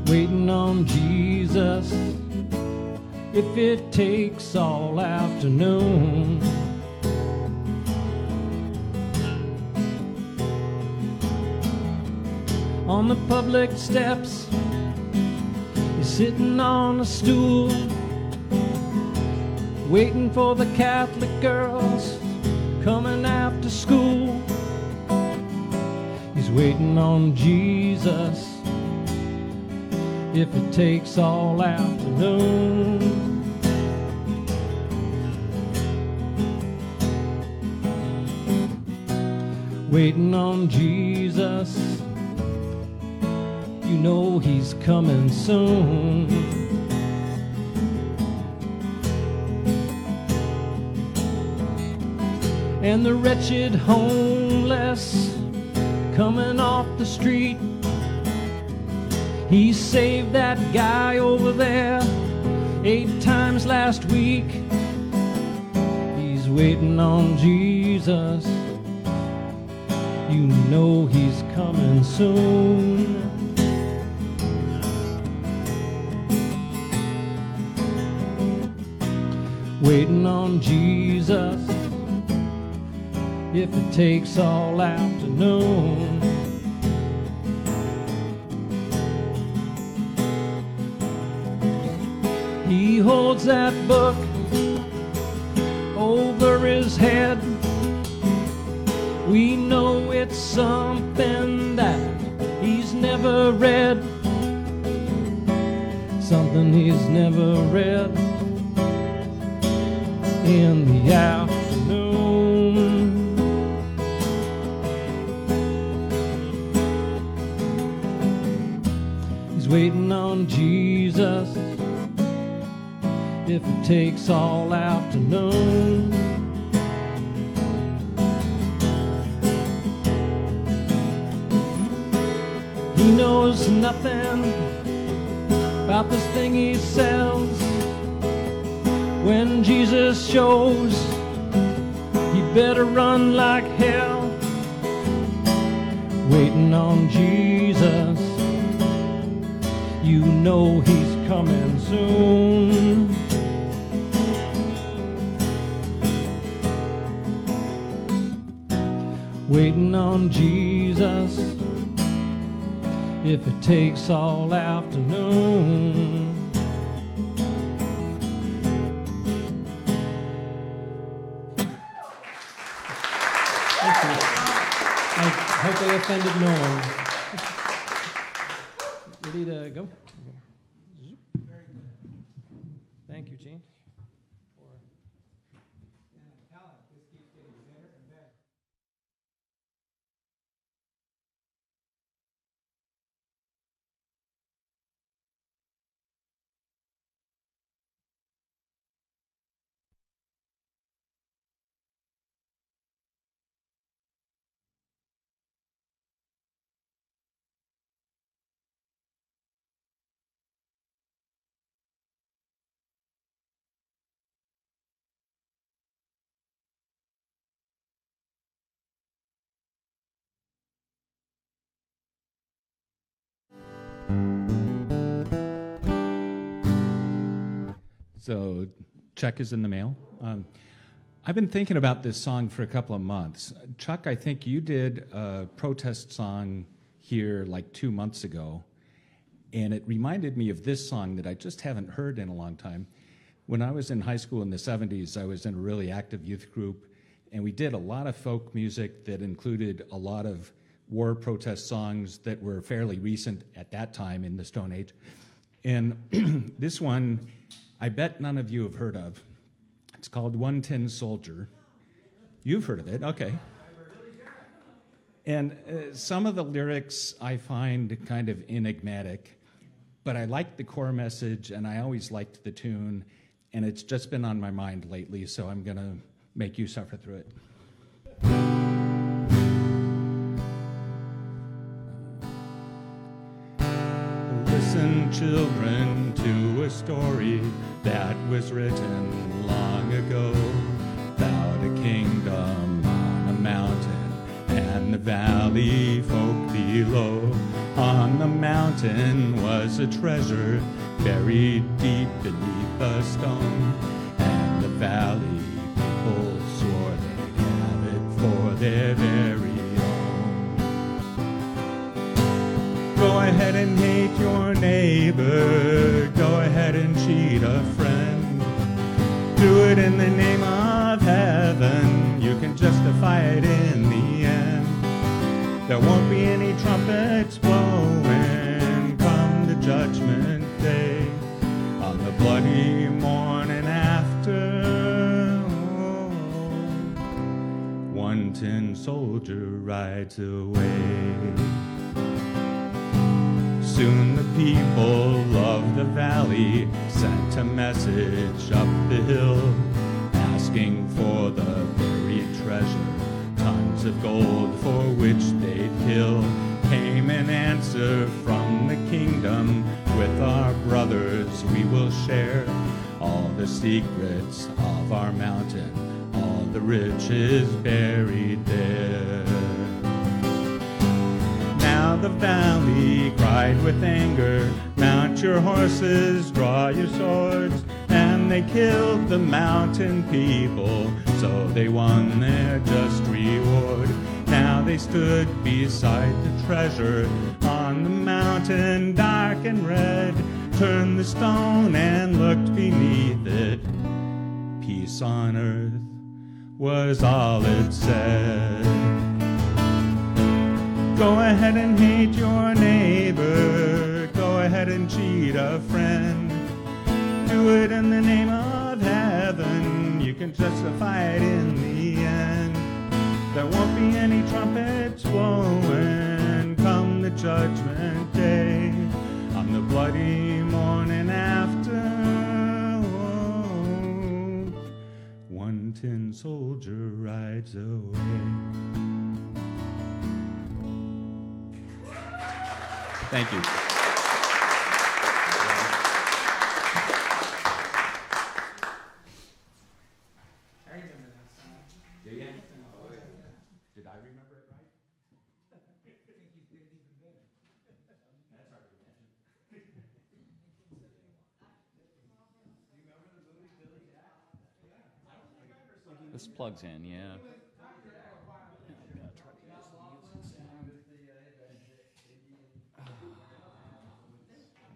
Waiting on Jesus, if it takes all afternoon. On the public steps, he's sitting on a stool, waiting for the Catholic girls coming after school. He's waiting on Jesus, if it takes all afternoon. Waiting on Jesus, you know he's coming soon. And the wretched homeless coming off the street, he saved that guy over there 8 times last week. He's waiting on Jesus, you know he's coming soon. Waiting on Jesus, if it takes all afternoon. He holds that book over his head. We know it's something that he's never read. Something he's never read in the afternoon. He's waiting on Jesus if it takes all afternoon. He knows nothing about this thing he sells. When Jesus shows, you better run like hell. Waiting on Jesus, you know he's coming soon. Waiting on Jesus, if it takes all afternoon. I hope they offended no one. Ready to go? Thank you, Gene. So, check is in the mail. I've been thinking about this song for a couple of months. Chuck, I think you did a protest song here like 2 months ago, and it reminded me of this song that I just haven't heard in a long time. When I was in high school in the 70s, I was in a really active youth group, and we did a lot of folk music that included a lot of war protest songs that were fairly recent at that time in the Stone Age. And this one, I bet none of you have heard of. It's called One Tin Soldier. You've heard of it, okay. And some of the lyrics I find kind of enigmatic, but I like the core message, and I always liked the tune, and it's just been on my mind lately, so I'm going to make you suffer through it. Listen, children, to a story that was written long ago about a kingdom on a mountain and the valley folk below. On the mountain was a treasure buried deep beneath a stone, and the valley people swore they'd have it for their very own. Go ahead and hate your neighbor, go ahead and cheat a friend. Do it in the name of heaven, you can justify it in the end. There won't be any trumpets blowing come the judgment day, on the bloody morning after. One tin soldier rides away. Soon the people of the valley sent a message up the hill, asking for the buried treasure, tons of gold for which they'd kill. Came an answer from the kingdom, with our brothers we will share all the secrets of our mountain, all the riches buried there. Now the valley cried with anger, mount your horses, draw your swords, and they killed the mountain people, so they won their just reward. Now they stood beside the treasure on the mountain, dark and red, turned the stone and looked beneath it. Peace on earth was all it said. Go ahead and hate your neighbor. Go ahead and cheat a friend. Do it in the name of heaven. You can justify it in the end. There won't be any trumpets blowing come the judgment day. On the bloody morning after, oh, one tin soldier rides away. Thank you. Did I remember it right? This plugs in, yeah.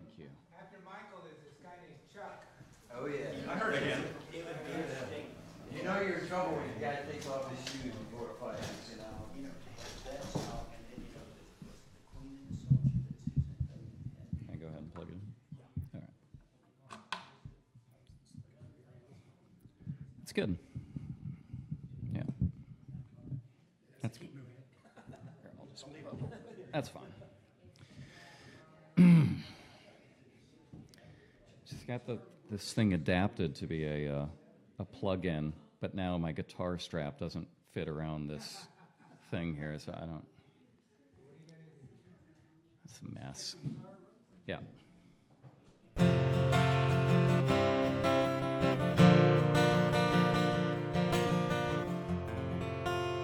Thank you. After Michael is this guy named Chuck. Oh, yeah. I heard it. You know you're in trouble when you gotta take off his shoes before a fight, you know? Can I go ahead and plug it in? All right. It's good. Yeah. That's good. Here, I'll just, that's fine. Just got this thing adapted to be a plug-in, but now my guitar strap doesn't fit around this thing here, so I don't. It's a mess. Yeah.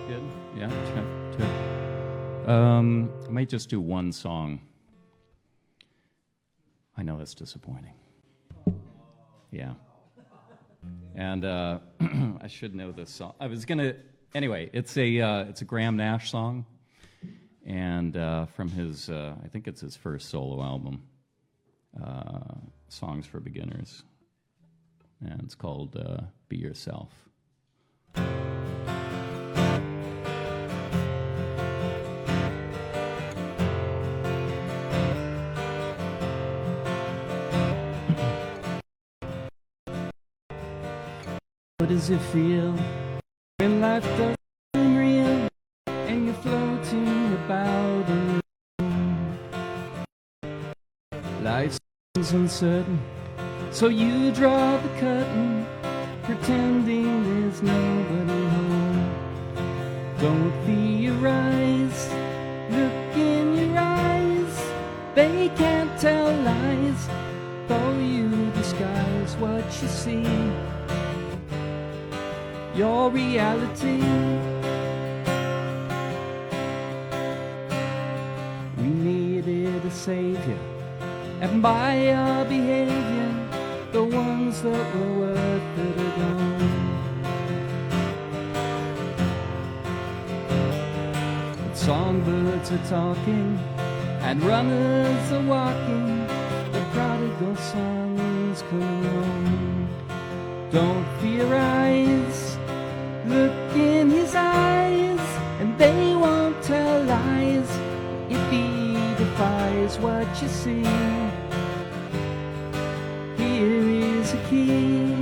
Good? Yeah, check. I might just do one song. I know that's disappointing. Yeah. And I should know this song. I was gonna. Anyway, it's a Graham Nash song, and from his I think it's his first solo album, Songs for Beginners, and it's called "Be Yourself." How does it feel when life doesn't seem real and you're floating about in the room? Life seems uncertain, so you draw the curtain, pretending there's nobody home. Don't theorize, look in your eyes. They can't tell lies, though you disguise what you see. Your reality. We needed a savior, and by our behavior, the ones that were worth it are gone. But songbirds are talking, and runners are walking. The prodigal songs come on. Don't theorize. Look in his eyes, and they won't tell lies if he defies what you see. Here is a key.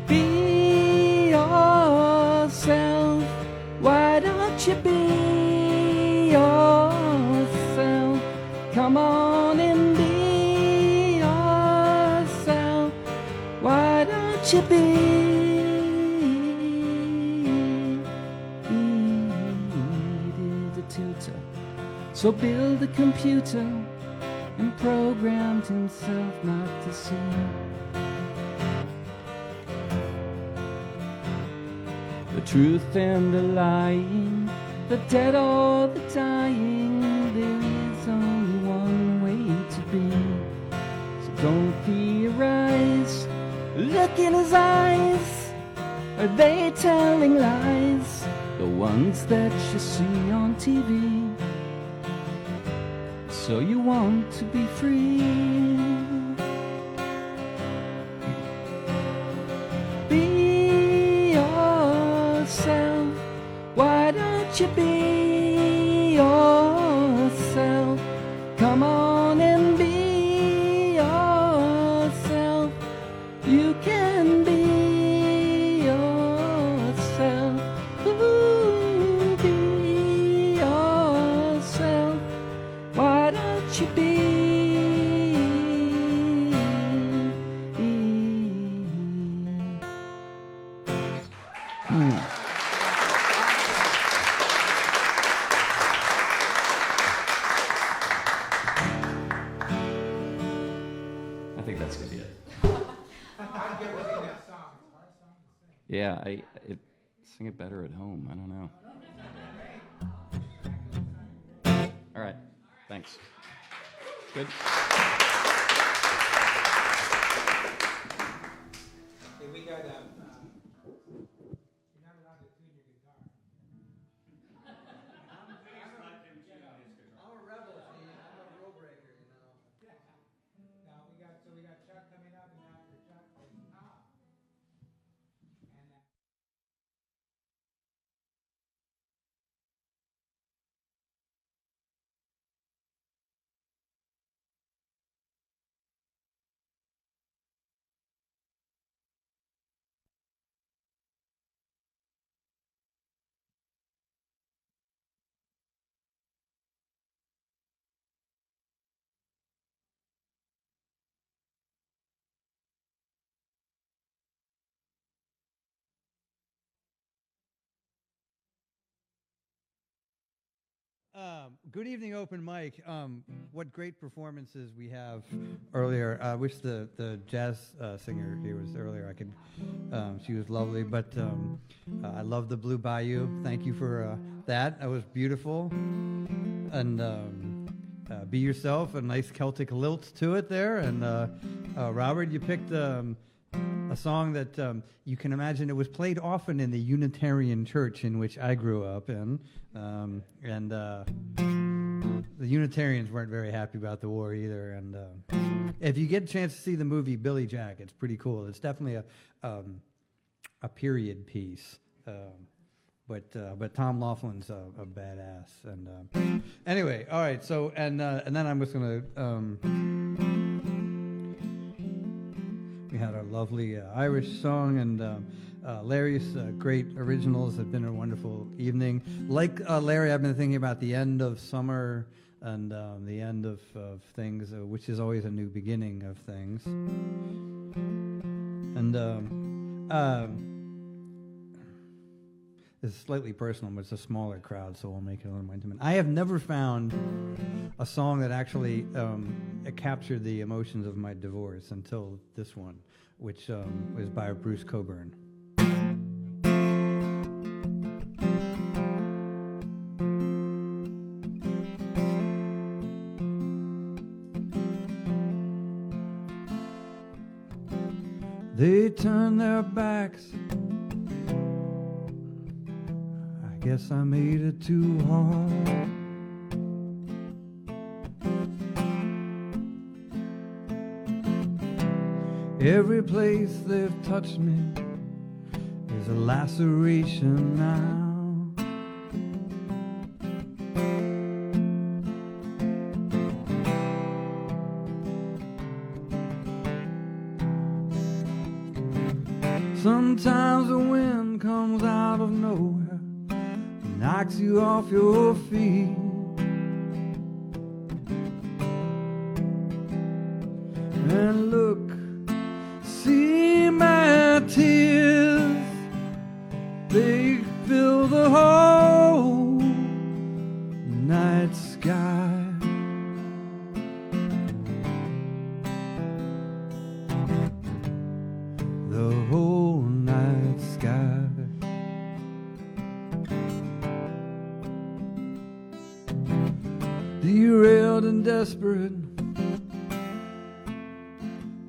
Be yourself. Why don't you be yourself? Come on and be. Why don't you be? He needed a tutor, so build a computer and programmed himself not to see. The truth and the lying, the dead or the dying, there is only one way to be. So don't theorize. Look in his eyes. Are they telling lies? The ones that you see on TV. So you want to be free. Be yourself. Why don't you be yourself? Come on and be yourself. You can be yourself. Ooh, be yourself. Why don't you be? I think that's gonna be it. Yeah, I sing it better at home. I don't know. All right, thanks. Good. We got we got Chuck coming up, and after Chuck is Tom. Good evening, open mic. What great performances we have earlier. I wish the jazz singer here was earlier. I could. She was lovely, but I love the Blue Bayou. Thank you for that. That was beautiful, and be yourself. A nice Celtic lilt to it there. And Robert, you picked a song that you can imagine it was played often in the Unitarian church in which I grew up in. And the Unitarians weren't very happy about the war either. And if you get a chance to see the movie Billy Jack, it's pretty cool. It's definitely a period piece. But Tom Laughlin's a badass. And anyway, all right. So and then I'm just gonna. We had our lovely Irish song, and Larry's great originals. Have been a wonderful evening. Like Larry, I've been thinking about the end of summer and the end of things, which is always a new beginning of things. And it's slightly personal, but it's a smaller crowd, so we'll make it a little more intimate. I have never found a song that actually captured the emotions of my divorce until this one, which was by Bruce Cockburn. They turn their backs. I guess I made it too hard. Every place they've touched me is a laceration now. Sometimes the wind comes out of nowhere, knocks you off your feet. And look, see my tears, they fill the whole night sky. The whole night sky. Derailed and desperate,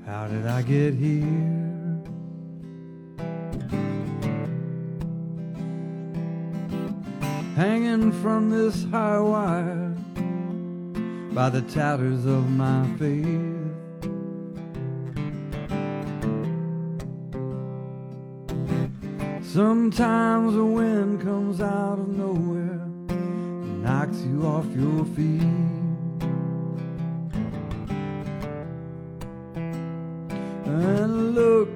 how did I get here? Hanging from this high wire, by the tatters of my faith. Sometimes the wind comes out of nowhere and knocks you off your feet. And look,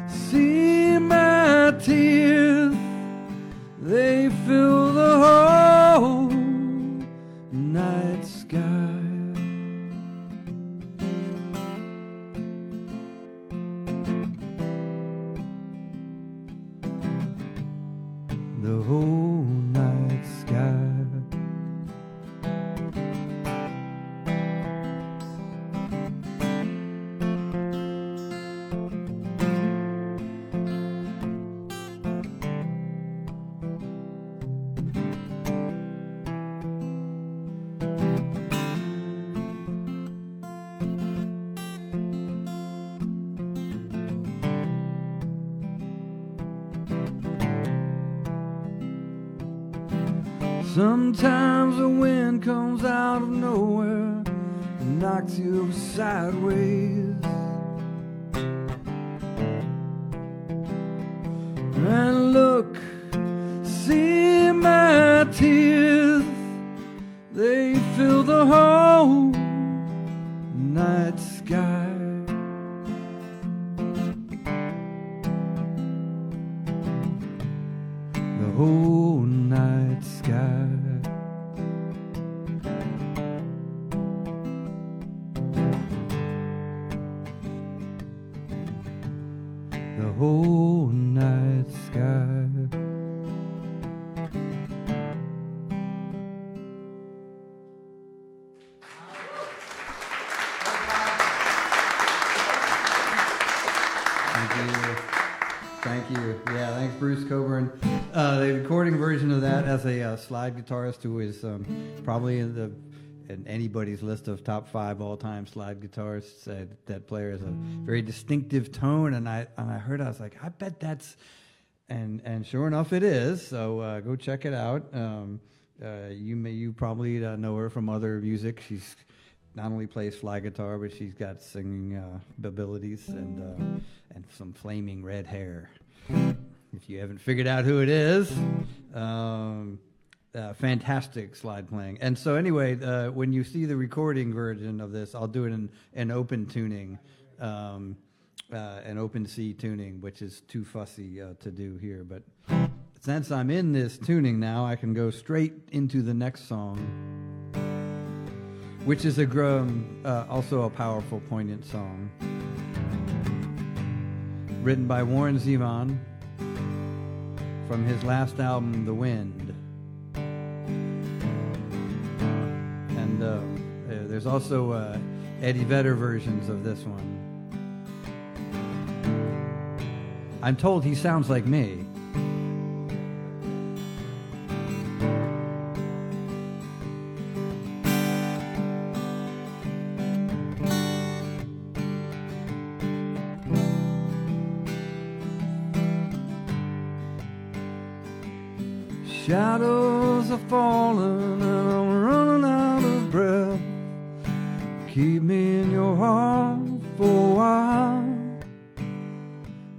see my tears, they fill the whole night sky. The whole night sky. Sometimes the wind comes out of nowhere and knocks you sideways. And look, see my tears, they fill the whole night sky. The whole night sky. The whole night sky. Thank you. Yeah, thanks, Bruce Coburn. The recording version of that as a slide guitarist who is probably in anybody's list of top 5 all-time slide guitarists. That player has a very distinctive tone, and I heard, I was like, I bet that's, and sure enough, it is. So go check it out. You probably know her from other music. She's not only plays fly guitar, but she's got singing abilities and some flaming red hair. If you haven't figured out who it is, fantastic slide playing. And so anyway, when you see the recording version of this, I'll do it in open tuning, an open C tuning, which is too fussy to do here. But since I'm in this tuning now, I can go straight into the next song, which is also a powerful, poignant song, written by Warren Zevon from his last album, The Wind. And there's also Eddie Vedder versions of this one. I'm told he sounds like me. Shadows are falling and I'm running out of breath. Keep me in your heart for a while.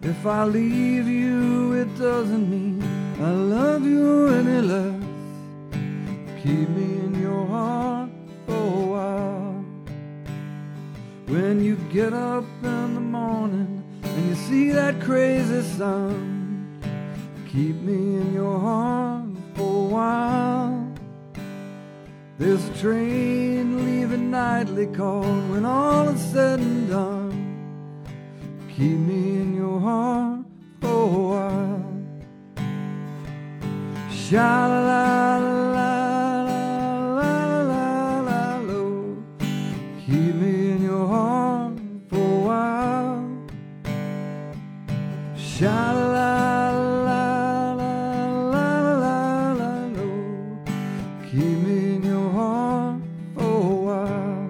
If I leave you, it doesn't mean I love you any less. Keep me in your heart for a while. When you get up in the morning and you see that crazy sun, keep me in your heart for a while. There's a train leaving nightly called when all is said and done. Keep me in your heart for a while. Sha-la-la-la-la-la-la-la-lo. Keep me in your heart for a while. Sha-la-la-la-la-la-la-lo. Keep me in your heart for a while.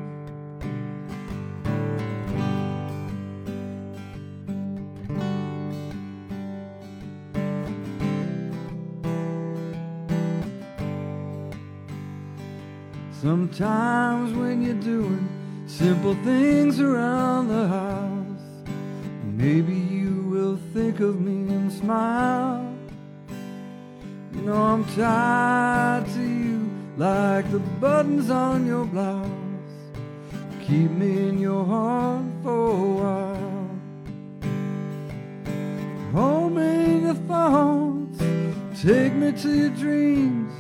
Sometimes when you're doing simple things around the house, maybe you will think of me and smile. You know I'm tied to you like the buttons on your blouse. Keep me in your heart for a while. Hold me in your thoughts, take me to your dreams.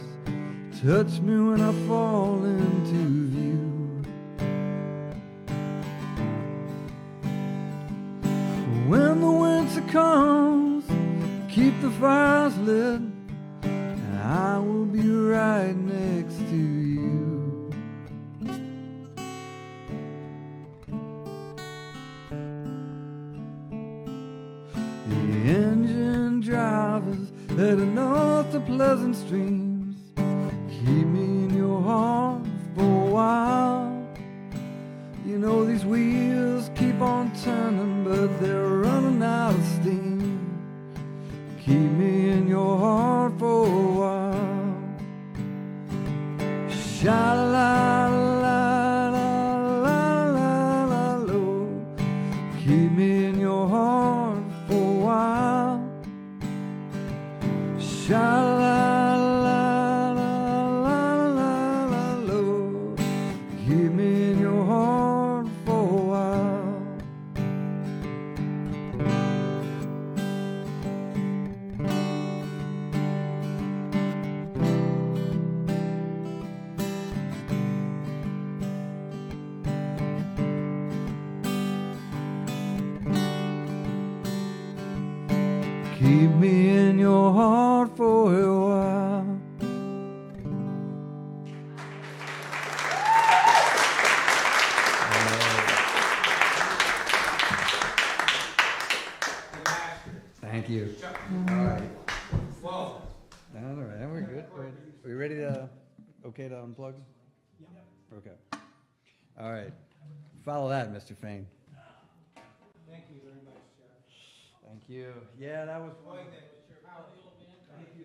Touch me when I fall into view. When the winter comes, keep the fires lit, and I will be right next to you. The engine drivers heading north to Pleasant Streams. Keep me in your heart for a while. You know these wheels keep on turning, but they're running out of steam. Keep me in your heart for a while. Sha-la-la-la-la-la-la-lo. Keep me in your heart for a while. Sha-la-la-la-la-la-lo. Keep me in your heart for a while. Keep me in your heart for a while. Thank you. All right. Whoa. All right, we're good. Are we ready to, okay to unplug? Yeah. Okay. All right. Follow that, Mr. Fain. Thank you very much, Jeff. Thank you. Yeah, that was fun. Thank you. Thank you.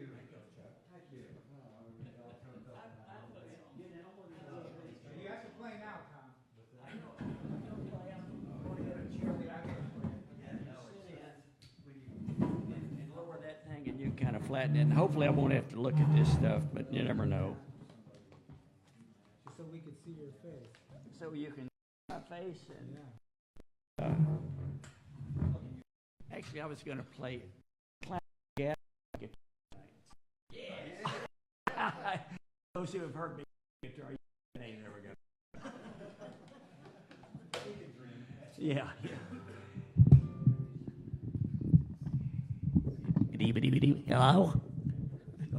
You have to play now, Tom. And lower that thing and you kind of flatten it. And hopefully I won't have to look at this stuff, but you never know. So we could see your face. So you can see my face and actually I was going to play classic guitar. Yeah. Those who have heard me play guitar, you ain't never going to. Yeah. Hello?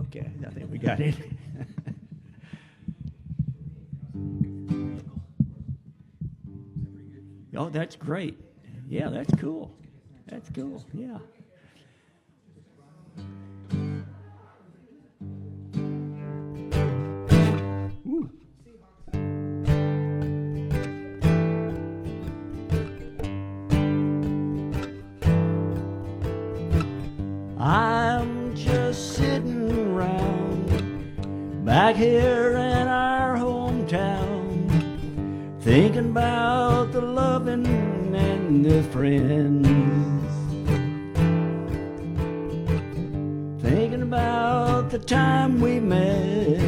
Okay, I think we got it. Oh, that's great. Yeah, that's cool. That's cool. Yeah. Ooh. I'm just sitting around back here in our hometown, thinking about the loving and the friends, thinking about the time we met,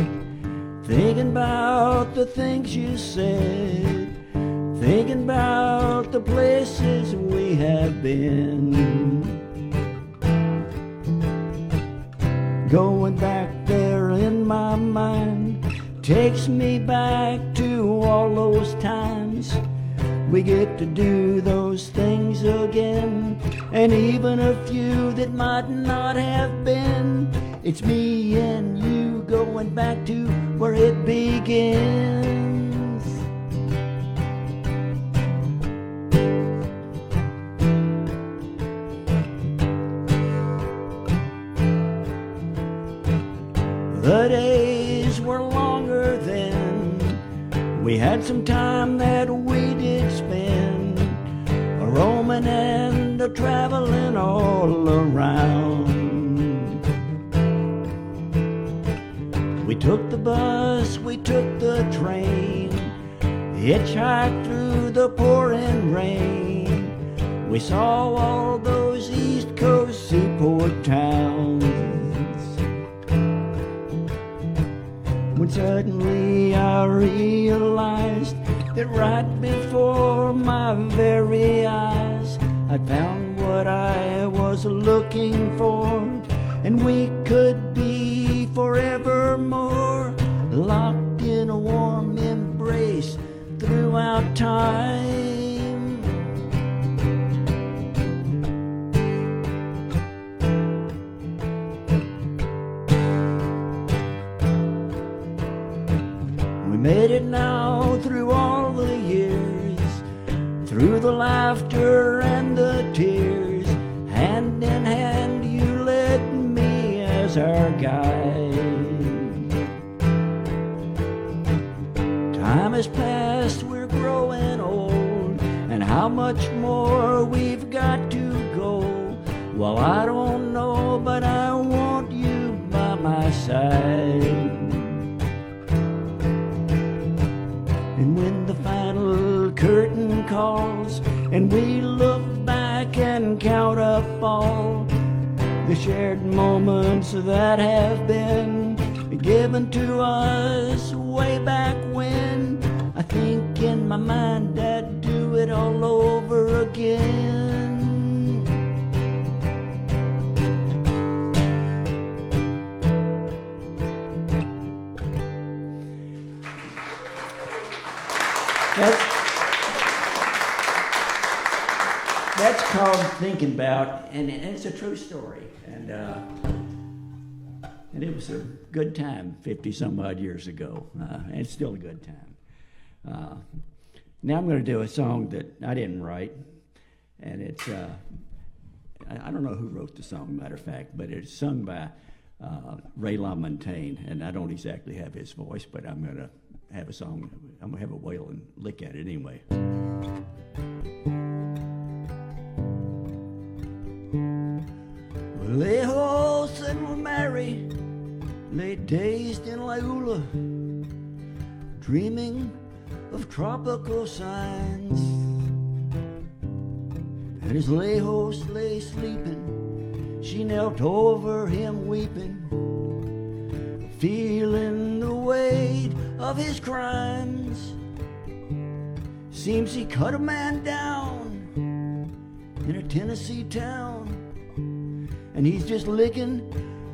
thinking about the things you said, thinking about the places we have been. Going back there in my mind takes me back to all those times. We get to do those things again, and even a few that might not have been. It's me and you going back to where it begins. The days were longer then. We had some time that we did spend, roaming and traveling all around. We took the bus, we took the train, hitchhiked through the pouring rain. We saw all those East Coast seaport towns. When suddenly I realized that right before my very eyes I'd found what I was looking for, and we could be forevermore locked in a warm embrace throughout time. We made it now through all the years, through the laughter and the tears. Hand in hand you led me as our guide. Time has passed, we're growing old, and how much more we've got to go. Well, I don't know, but I want you by my side. And when the final curtain calls and we look back and count up all the shared moments that have been given to us way back when, I think in my mind I'd do it all over again. That's called Thinking About, and it's a true story. And it was a good time 50-some odd years ago, and it's still a good time. Now I'm going to do a song that I didn't write, and it's, I don't know who wrote the song, matter of fact, but it's sung by Ray LaMontagne, and I don't exactly have his voice, but I'm going to have a song, I'm going to have a whale and lick at it anyway. Lejos and Mary lay dazed in Laula, dreaming of tropical signs. And as Lejos lay sleeping, she knelt over him weeping, feeling the weight of his crimes. Seems he cut a man down in a Tennessee town, and he's just licking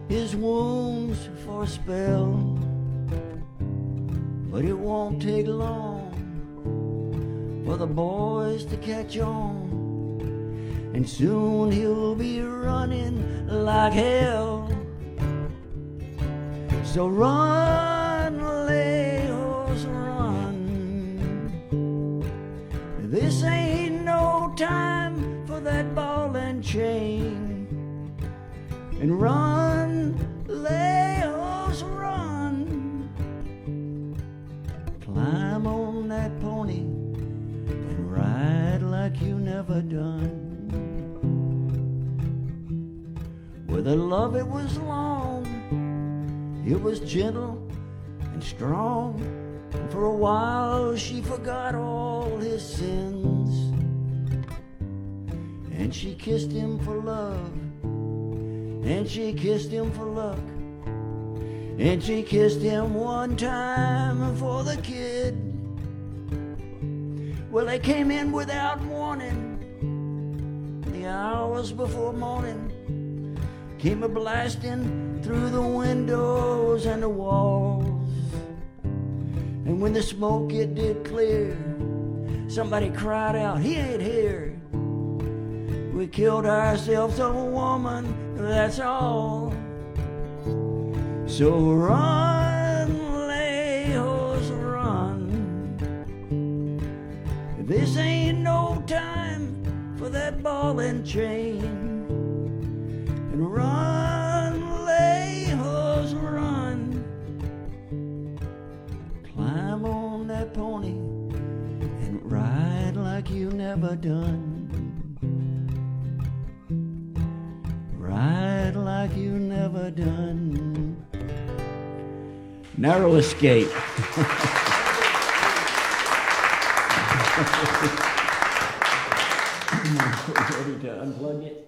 his wounds for a spell. But it won't take long for the boys to catch on, and soon he'll be running like hell. So run, Lejos, run. This ain't no time for that ball and chain. And run, Lejos, run. Climb on that pony and ride like you never done. With a love it was long, it was gentle and strong, and for a while she forgot all his sins. And she kissed him for love, and she kissed him for luck, and she kissed him one time for the kid. Well, they came in without warning, the hours before morning came a-blasting through the windows and the walls. And when the smoke it did clear, somebody cried out, "He ain't here. We killed ourselves a woman, that's all." So run, Lejos, run. This ain't no time for that ball and chain. And run, Lejos, run. Climb on that pony and ride like you never done. Ride like you never done. Narrow escape. Ready to unplug it?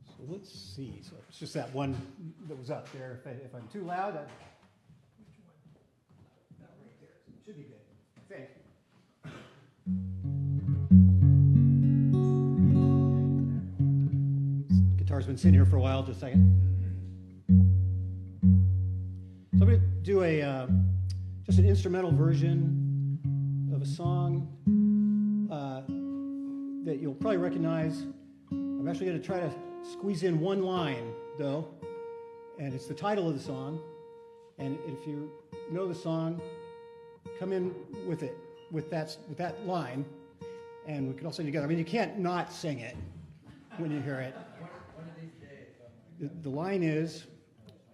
So let's see. So it's just that one that was up there. If I'm too loud, that right there. Should be good, I think. Guitar's been sitting here for a while. Just a second. So I'm going to do a just an instrumental version of a song that you'll probably recognize. I'm actually going to try to squeeze in one line, though, and it's the title of the song. And if you know the song, come in with it, with that line, and we can all sing together. I mean, you can't not sing it when you hear it. The line is,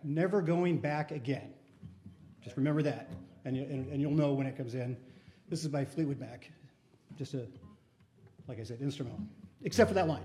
"Never going back again." Just remember that, and you'll know when it comes in. This is by Fleetwood Mac. Just a, like I said, instrumental, except for that line.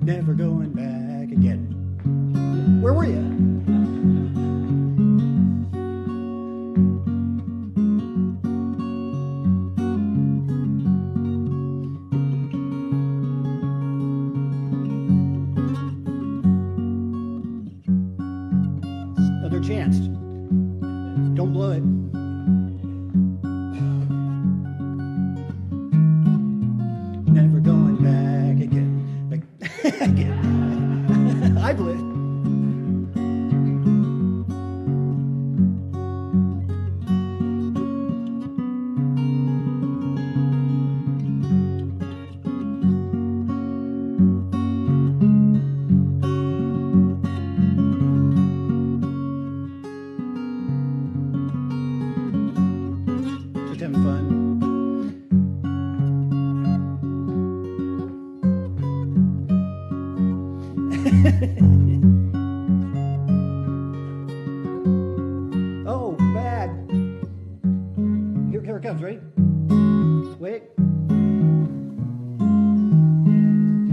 Never going back again. Where were you? Another chance. Don't blow it. Never going back again. Again. I blew it. Just having fun. Oh, bad. Here it comes, right? Wait.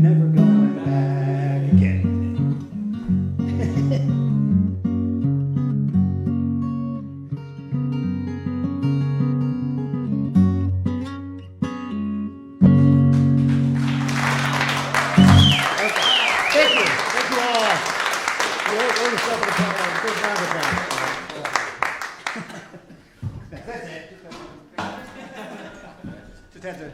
Never going back again. Thank you. Thank you all. You're yourself a big round of applause. That's it. Just have to